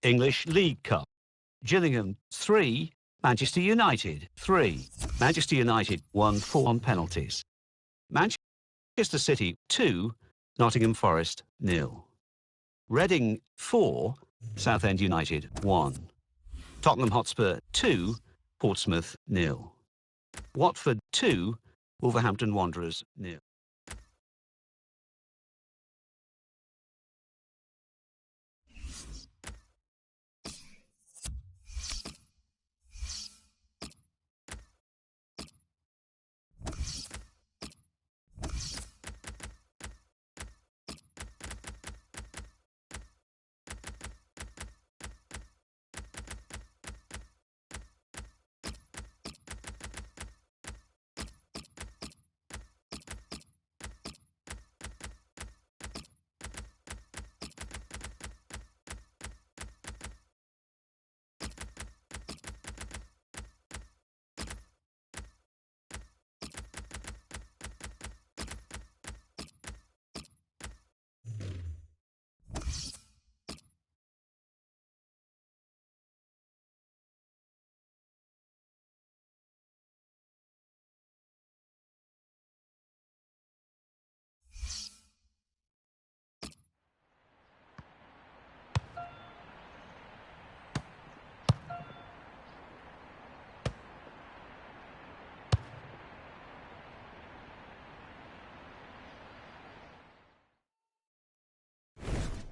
English League Cup. Gillingham 3, Manchester United 3. Manchester United won 4 on penalties. Manchester City 2, Nottingham Forest 0. Reading 4, Southend United 1. Tottenham Hotspur 2, Portsmouth 0. Watford 2, Wolverhampton Wanderers 0.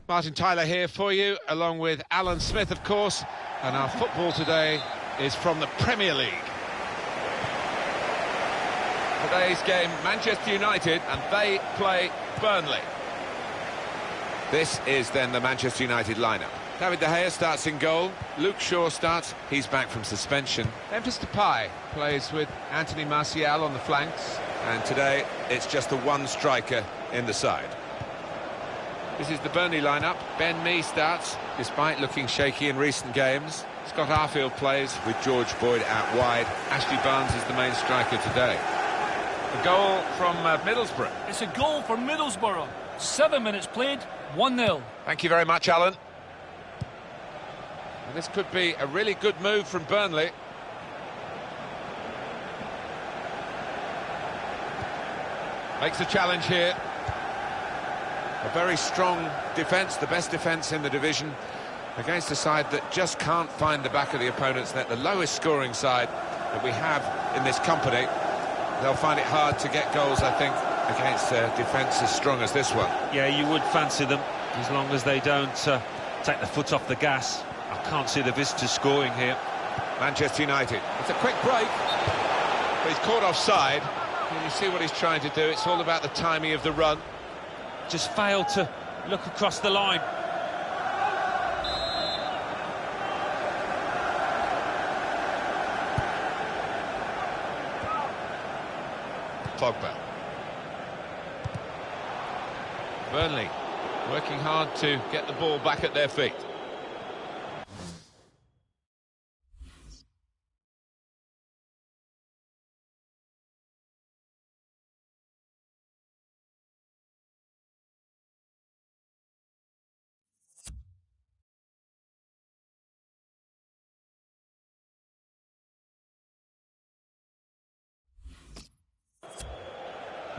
Martin Tyler here for you, along with Alan Smith, of course, and our football today is from the Premier League. Today's game, Manchester United, and they play Burnley. This is then the Manchester United lineup. David De Gea starts in goal. Luke Shaw starts. He's back from suspension. Memphis Depay plays with Anthony Martial on the flanks. And today, it's just the one striker in the side. This is the Burnley lineup. Ben Mee starts, despite looking shaky in recent games. Scott Arfield plays with George Boyd out wide. Ashley Barnes is the main striker today. A goal from Middlesbrough. It's a goal for Middlesbrough. 7 minutes played, 1-0. Thank you very much, Alan. And this could be a really good move from Burnley. Makes a challenge here. A very strong defence, the best defence in the division, against a side that just can't find the back of the opponent's net, the lowest scoring side that we have in this company. They'll find it hard to get goals, I think, against a defence as strong as this one. Yeah, you would fancy them, as long as they don't take the foot off the gas. I can't see the visitors scoring here. Manchester United. It's a quick break, but he's caught offside. And you see what he's trying to do. It's all about the timing of the run. Just failed to look across the line. Pogba. Burnley working hard to get the ball back at their feet.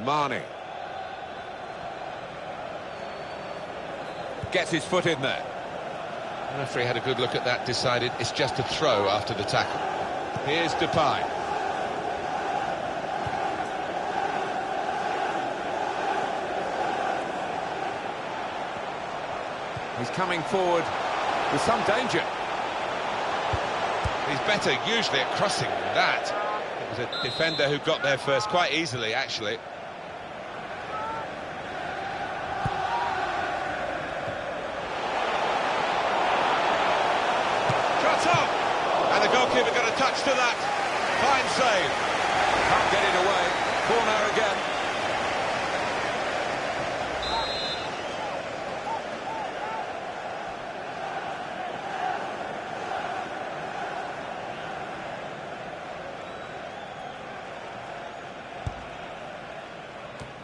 Mane gets his foot in there. The referee had a good look at that, decided it's just a throw after the tackle. Here's Depay. He's coming forward with some danger. He's better usually at crossing than that. It was a defender who got there first quite easily, actually. And the goalkeeper got a touch to that. Fine save. Can't get it away. Corner again.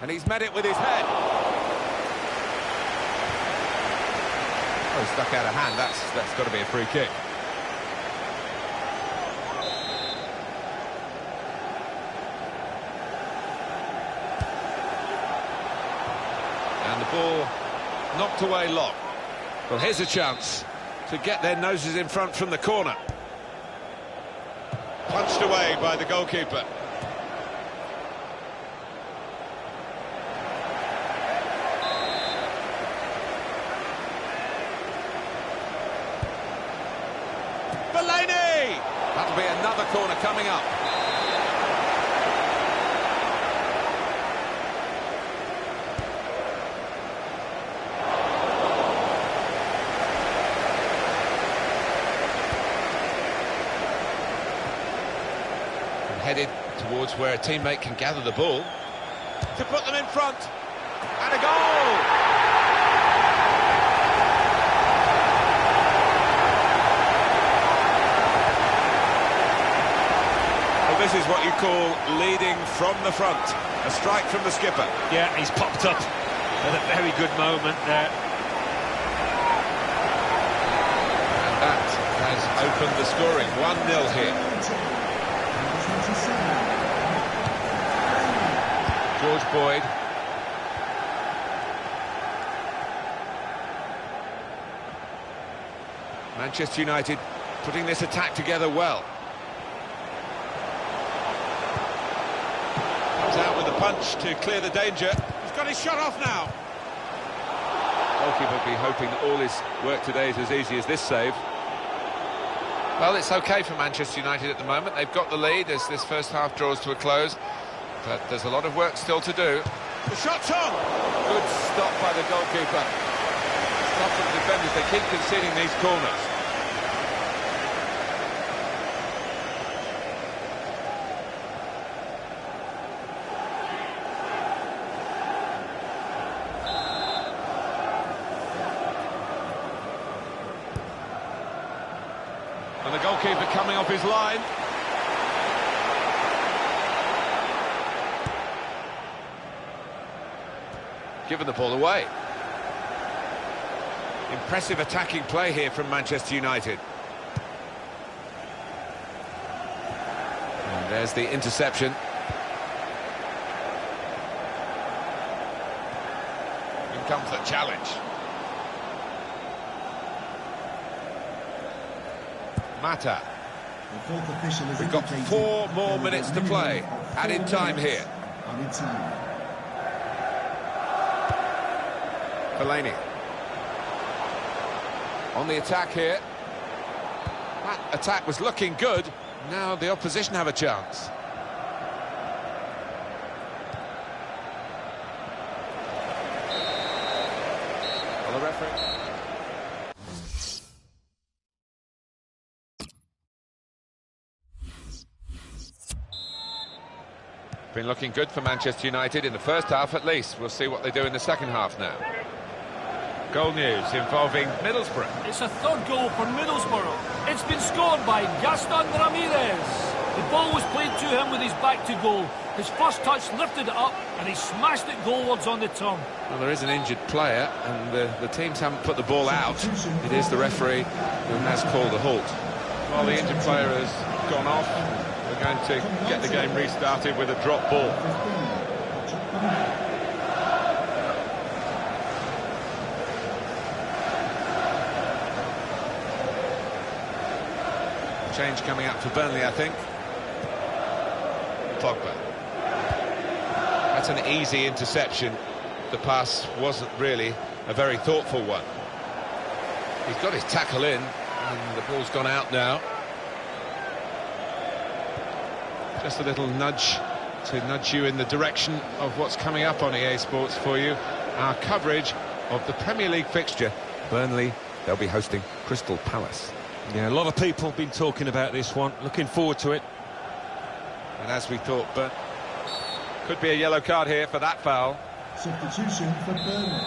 And he's met it with his head. Oh, he stuck out a hand. That's got to be a free kick. And the ball knocked away long. Well, here's a chance to get their noses in front from the corner. Punched away by the goalkeeper. Fellaini! That'll be another corner coming up. Headed towards where a teammate can gather the ball to put them in front, and a goal! Well, this is what you call leading from the front. A strike from the skipper. Yeah, he's popped up at a very good moment there. And that has opened the scoring. 1-0 here. George Boyd. Manchester United putting this attack together well. Comes out with a punch to clear the danger. He's got his shot off now. goalkeeper will be hoping that all his work today is as easy as this save. Well, it's OK for Manchester United at the moment. They've got the lead as this first half draws to a close. But there's a lot of work still to do. The shot's on! Good stop by the goalkeeper. Stop from the defenders. They keep conceding these corners. And the goalkeeper coming off his line. Given the ball away. Impressive attacking play here from Manchester United. And there's the interception. In comes the challenge. Mata. We've got 4 more minutes to play. Added time here. Added time. Fellaini. On the attack here. That attack was looking good. Now the opposition have a chance. Well, the referee... Been looking good for Manchester United in the first half at least. We'll see what they do in the second half now. Goal news involving Middlesbrough. It's a third goal for Middlesbrough. It's been scored by Gaston Ramirez. The ball was played to him with his back to goal. His first touch lifted it up and he smashed it goalwards on the turn. Well, there is an injured player and the teams haven't put the ball out. It is the referee who has called a halt. Well, the injured player has gone off. We're going to get the game restarted with a drop ball. Change coming up for Burnley, I think. Pogba. That's an easy interception. The pass wasn't really a very thoughtful one. He's got his tackle in, and the ball's gone out now. Just a little nudge to nudge you in the direction of what's coming up on EA Sports for you. Our coverage of the Premier League fixture. Burnley, they'll be hosting Crystal Palace. Yeah, a lot of people have been talking about this one. Looking forward to it. And as we thought, but could be a yellow card here for that foul. Substitution for Burnley.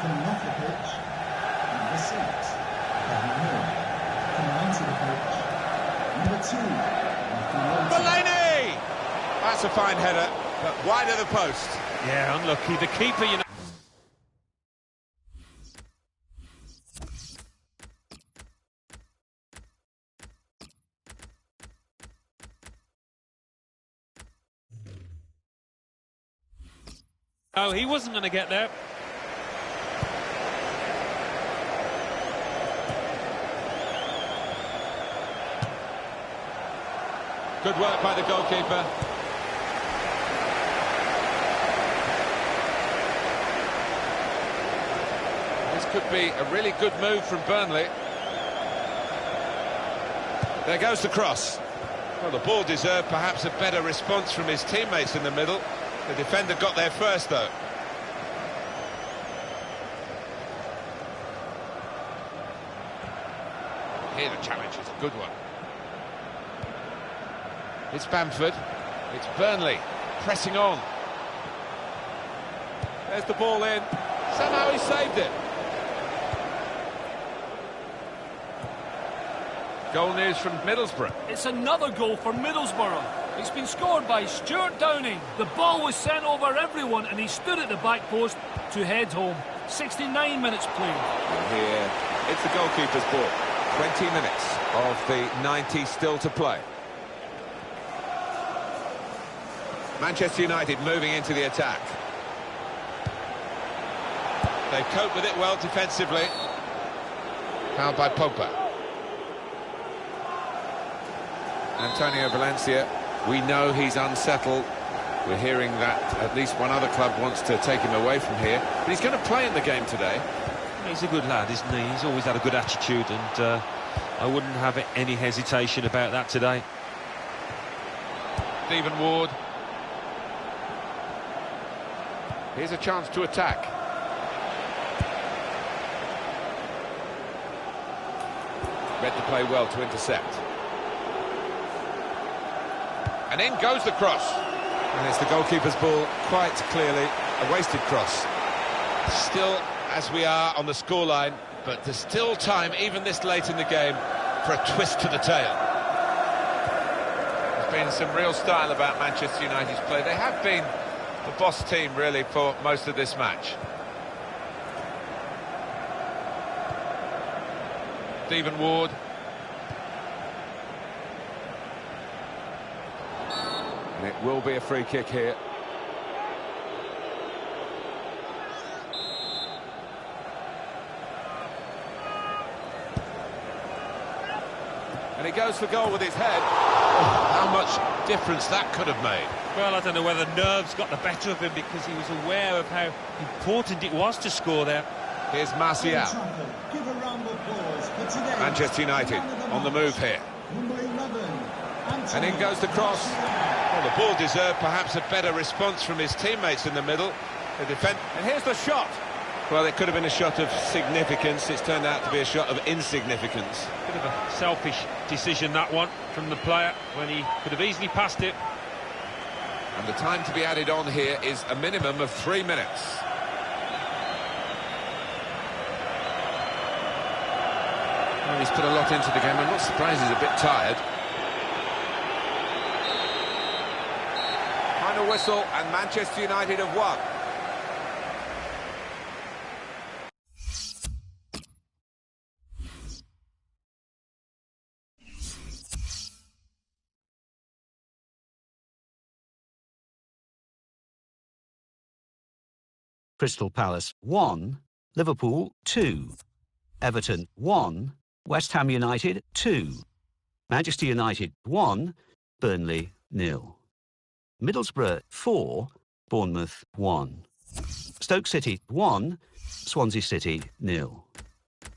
Coming off the pitch, number 6, Kevin Hill. Coming onto the pitch, number 2, Fellaini! That's a fine header, but wide of the post. Yeah, unlucky. The keeper, you know. Oh, he wasn't going to get there. Good work by the goalkeeper. This could be a really good move from Burnley. There goes the cross. Well, the ball deserved perhaps a better response from his teammates in the middle. The defender got there first, though. Here the challenge is a good one. It's Bamford. It's Burnley pressing on. There's the ball in. Somehow he saved it. Goal news from Middlesbrough. It's another goal for Middlesbrough. It's been scored by Stuart Downing. The ball was sent over everyone and he stood at the back post to head home. 69 minutes played. And here, it's the goalkeeper's ball. 20 minutes of the 90 still to play. Manchester United moving into the attack. They cope with it well defensively. Fouled by Pogba. Antonio Valencia, we know he's unsettled. We're hearing that at least one other club wants to take him away from here. But he's going to play in the game today. He's a good lad, isn't he? He's always had a good attitude, and I wouldn't have any hesitation about that today. Stephen Ward. Here's a chance to attack. Read the play well to intercept. And in goes the cross. And it's the goalkeeper's ball, quite clearly a wasted cross. Still, as we are on the scoreline, but there's still time, even this late in the game, for a twist to the tail. There's been some real style about Manchester United's play. They have been the boss team, really, for most of this match. Stephen Ward. And it will be a free kick here. And he goes for goal with his head. How much difference that could have made. Well, I don't know whether nerves got the better of him because he was aware of how important it was to score there. Here's Martial. Give a round of applause for today. Manchester United on the move here. Number 11, And in goes the cross. Well, the ball deserved perhaps a better response from his teammates in the middle. The defend. And here's the shot. Well, it could have been a shot of significance. It's turned out to be a shot of insignificance. Bit of a selfish decision, that one, from the player, when he could have easily passed it. And the time to be added on here is a minimum of 3 minutes. Well, he's put a lot into the game. I'm not surprised he's a bit tired. Final whistle, and Manchester United have won. Crystal Palace 1, Liverpool 2, Everton 1, West Ham United 2, Manchester United 1, Burnley 0, Middlesbrough 4, Bournemouth 1, Stoke City 1, Swansea City 0,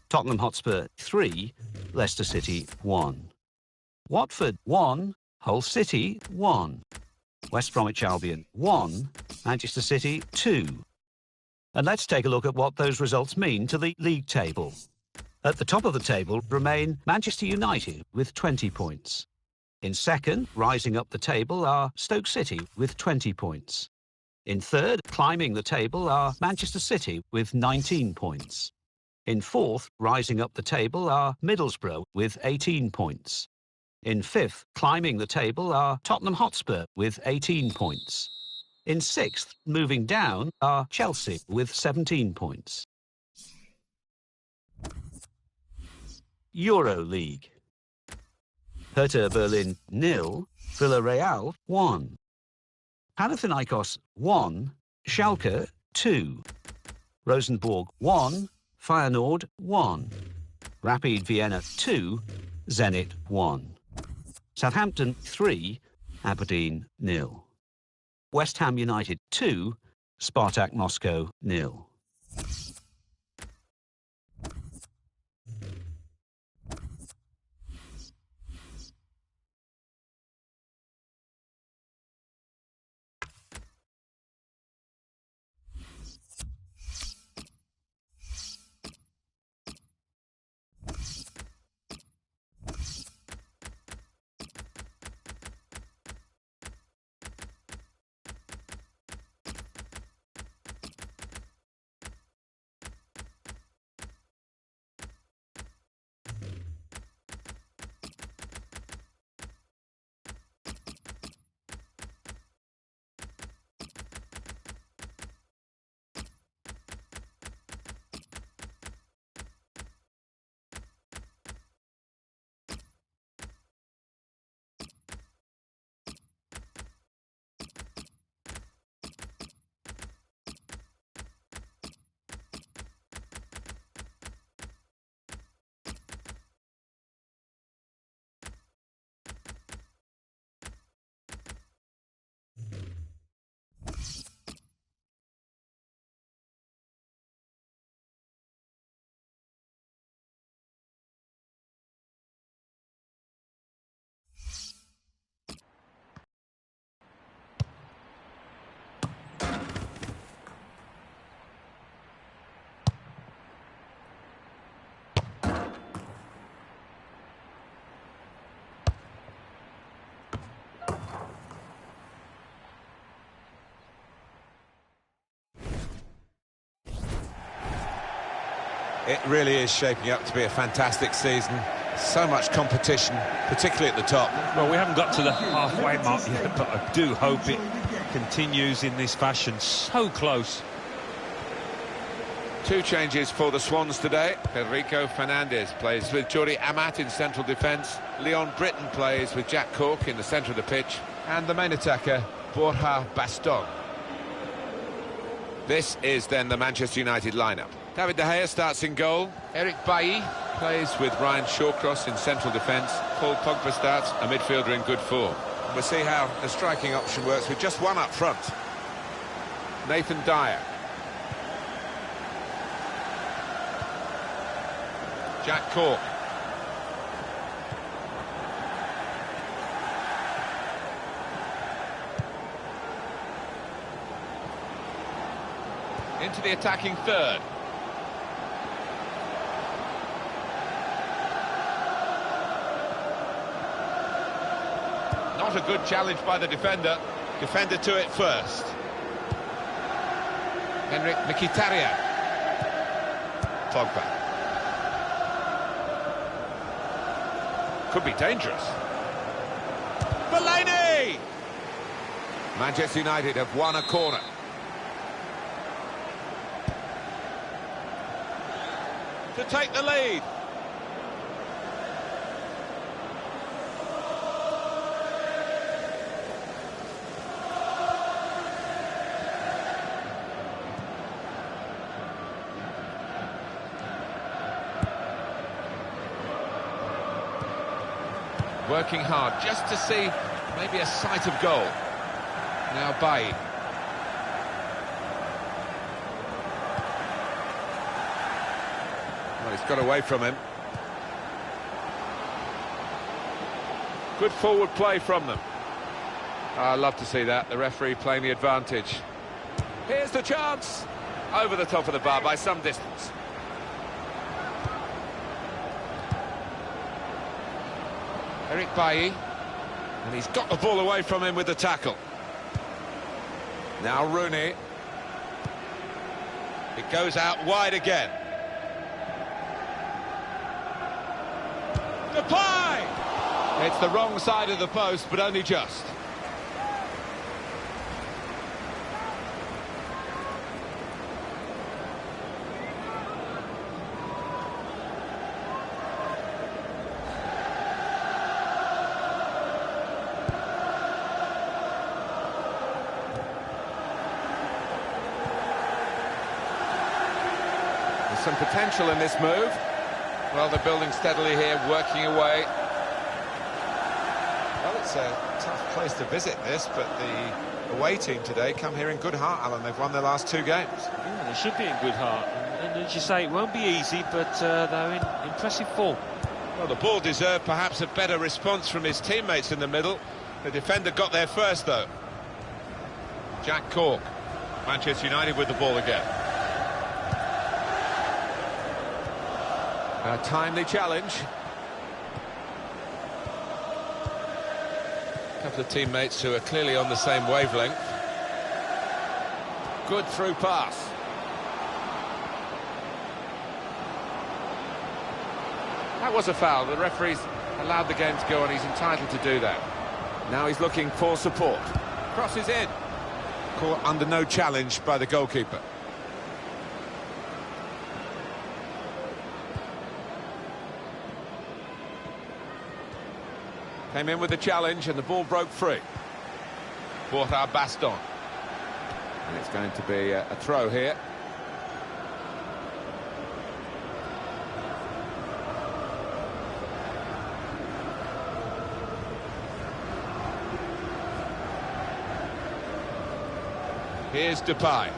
Tottenham Hotspur 3, Leicester City 1, Watford 1, Hull City 1, West Bromwich Albion 1, Manchester City 2. And let's take a look at what those results mean to the league table. At the top of the table remain Manchester United with 20 points. In second, rising up the table, are Stoke City with 20 points. In third, climbing the table, are Manchester City with 19 points. In fourth, rising up the table, are Middlesbrough with 18 points. In fifth, climbing the table, are Tottenham Hotspur with 18 points. In sixth, moving down, are Chelsea with 17 points. Euro League. Hertha Berlin 0, Villarreal 1. Panathinaikos 1, Schalke 2. Rosenborg 1, Feyenoord 1. Rapid Vienna 2, Zenit 1. Southampton 3, Aberdeen 0. West Ham United 2, Spartak Moscow 0. It really is shaping up to be a fantastic season. So much competition, particularly at the top. Well, we haven't got to the halfway mark yet, but I do hope it continues in this fashion. So close. 2 changes for the Swans today. Federico Fernandez plays with Jordi Amat in central defence. Leon Britton plays with Jack Cork in the centre of the pitch. And the main attacker, Borja Baston. This is then the Manchester United lineup. David De Gea starts in goal. Eric Bailly plays with Ryan Shawcross in central defence. Paul Pogba starts, a midfielder in good form. We'll see how the striking option works with just one up front. Nathan Dyer. Jack Cork. Into the attacking third. Not a good challenge by the defender. Defender to it first. Henrik Mkhitaryan. Pogba. Could be dangerous. Fellaini! Manchester United have won a corner. To take the lead. Working hard just to see maybe a sight of goal. Now Bailly. Well, he's got away from him. Good forward play from them. I love to see that. The referee playing the advantage. Here's the chance. Over the top of the bar by some distance. Eric Bailly, and he's got the ball away from him with the tackle. Now Rooney. It goes out wide again. Depay! It's the wrong side of the post, but only just. Some potential in this move. Well, they're building steadily here, working away. Well, it's a tough place to visit this, but the away team today come here in good heart, Alan. They've won their last 2 games. Yeah, they should be in good heart. And as you say, it won't be easy, but they're in impressive form. Well, the ball deserved perhaps a better response from his teammates in the middle. The defender got there first, though. Jack Cork. Manchester United with the ball again. A timely challenge. A couple of teammates who are clearly on the same wavelength. Good through pass. That was a foul. The referee's allowed the game to go on. He's entitled to do that. Now he's looking for support. Crosses in. Caught under no challenge by the goalkeeper. Came in with the challenge and the ball broke free. Borja Baston. And it's going to be a throw here. Here's Depay.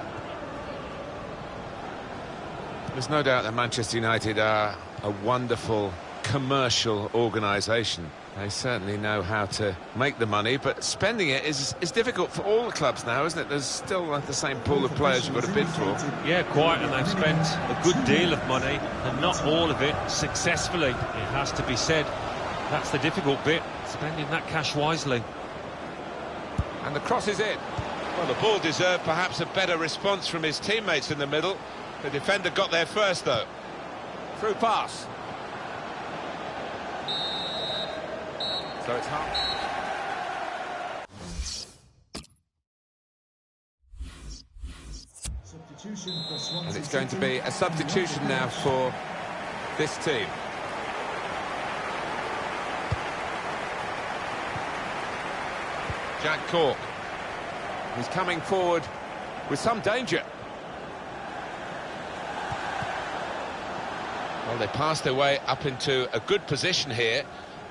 There's no doubt that Manchester United are a wonderful commercial organisation. They certainly know how to make the money, but spending it is difficult for all the clubs now, isn't it? There's still the same pool of players you've got to bid for. Yeah, quite, and they've spent a good deal of money, and not all of it successfully, it has to be said. That's the difficult bit, spending that cash wisely. And the cross is in. Well, the ball deserved perhaps a better response from his teammates in the middle. The defender got there first, though. Through pass. So it's half. Substitution for Swansea And it's going to City. be a substitution now for this team. Jack Cork. He's coming forward with some danger. Well, they passed their way up into a good position here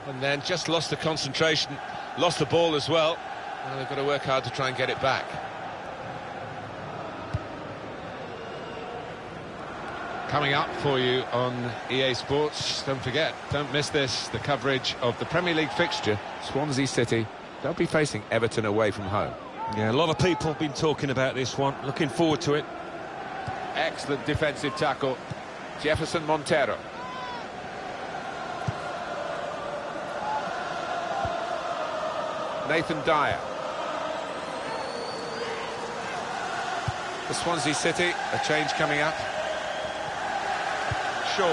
and then just lost the concentration, lost the ball as well. Well, they've got to work hard to try and get it back. Coming up for you on EA Sports, don't forget, don't miss this, the coverage of the Premier League fixture, Swansea City. They'll be facing Everton away from home. Yeah, a lot of people have been talking about this one. Looking forward to it. Excellent defensive tackle. Jefferson Montero. Nathan Dyer. For Swansea City, a change coming up. Shaw.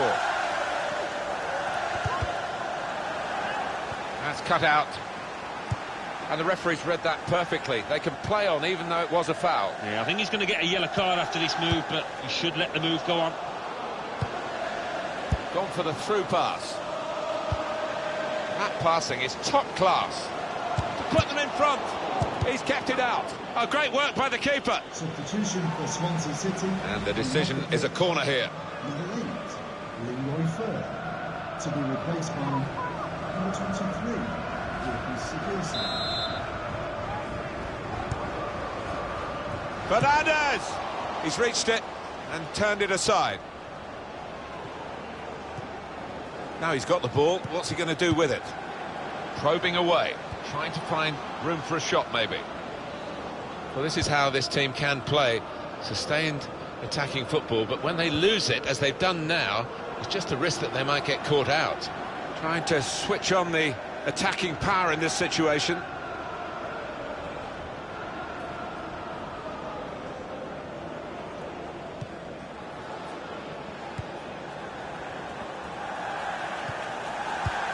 That's cut out. And the referee's read that perfectly. They can play on even though it was a foul. Yeah, I think he's going to get a yellow card after this move, but he should let the move go on. Gone for the through pass. That passing is top class. To put them in front. He's kept it out. Oh, great work by the keeper. Substitution for Swansea City. And the decision is a corner here. Number 8, Leroy Fer, to be replaced by number 23, Wilkie Sigurdsson. Fernandez! He's reached it and turned it aside. Now he's got the ball. What's he going to do with it? Probing away, trying to find room for a shot maybe. Well, this is how this team can play. Sustained attacking football, but when they lose it, as they've done now, it's just a risk that they might get caught out. Trying to switch on the attacking power in this situation.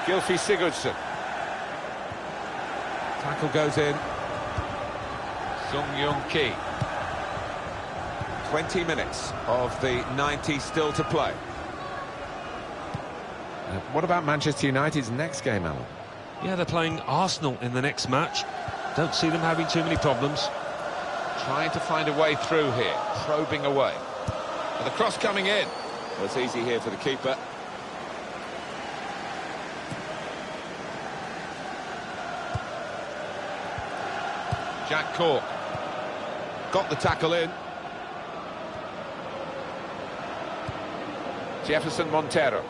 Gylfi Sigurdsson. Tackle goes in. Sung Young Ki. 20 minutes of the 90 still to play. What about Manchester United's next game, Alan? Yeah, they're playing Arsenal in the next match. Don't see them having too many problems. Trying to find a way through here, probing away. And the cross coming in. Well, it's easy here for the keeper. Jack Cork. Got the tackle in. Jefferson Montero.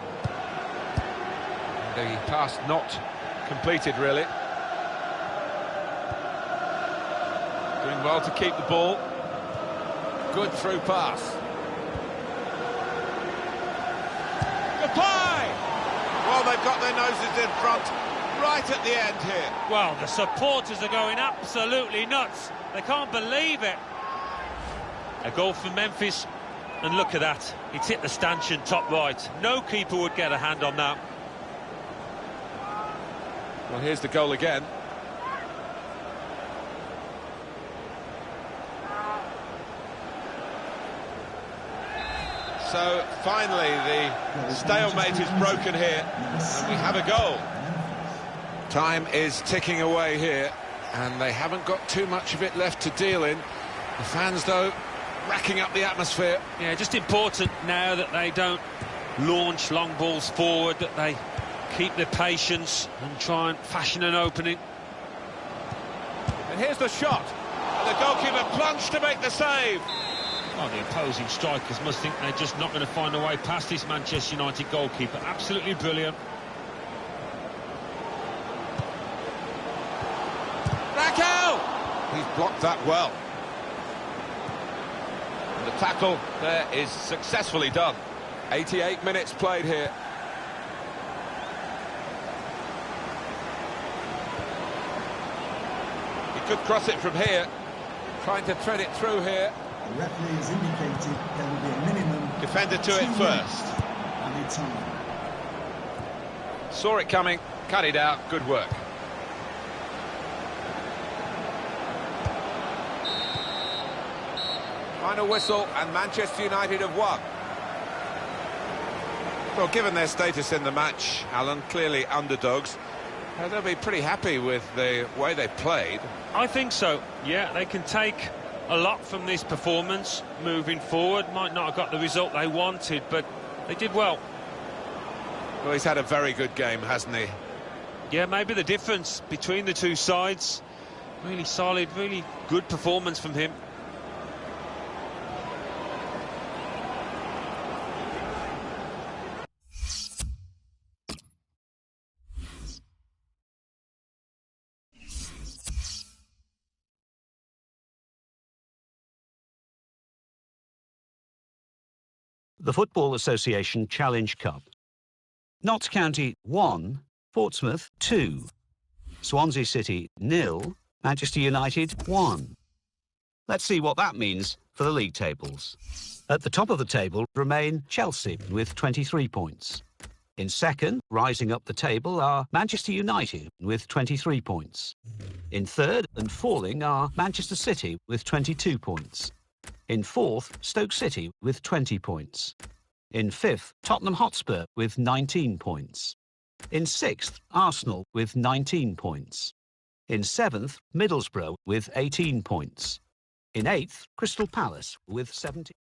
The pass not completed, really. Doing well to keep the ball. Good through pass. Depay! Well, they've got their noses in front right at the end here. Well, the supporters are going absolutely nuts. They can't believe it. A goal for Memphis, and look at that. It's hit the stanchion top right. No keeper would get a hand on that. Well, here's the goal again. So, finally, the stalemate is broken here, and we have a goal. Time is ticking away here, and they haven't got too much of it left to deal in. The fans, though, racking up the atmosphere. Yeah, just important now that they don't launch long balls forward, that they keep their patience and try and fashion an opening. And here's the shot. And the goalkeeper plunged to make the save. Oh, the opposing strikers must think they're just not going to find a way past this Manchester United goalkeeper. Absolutely brilliant. Raquel! He's blocked that well. And the tackle there is successfully done. 88 minutes played here. He could cross it from here. Trying to thread it through here. The referee has indicated there will be a minimum. Defender to it first. And mid-time. Saw it coming, cut it out, good work. Final whistle, and Manchester United have won. Well, given their status in the match, Alan, clearly underdogs, they'll be pretty happy with the way they played. I think so. Yeah, they can take a lot from this performance moving forward. Might not have got the result they wanted, but they did well. Well, he's had a very good game, hasn't he? Yeah, maybe the difference between the two sides. Really solid, really good performance from him. The Football Association Challenge Cup. Notts County 1, Portsmouth 2, Swansea City 0, Manchester United 1. Let's see what that means for the league tables. At the top of the table remain Chelsea with 23 points. In second, rising up the table, are Manchester United with 23 points. In third and falling are Manchester City with 22 points. In fourth, Stoke City with 20 points. In fifth, Tottenham Hotspur with 19 points. In sixth, Arsenal with 19 points. In seventh, Middlesbrough with 18 points. In eighth, Crystal Palace with 17.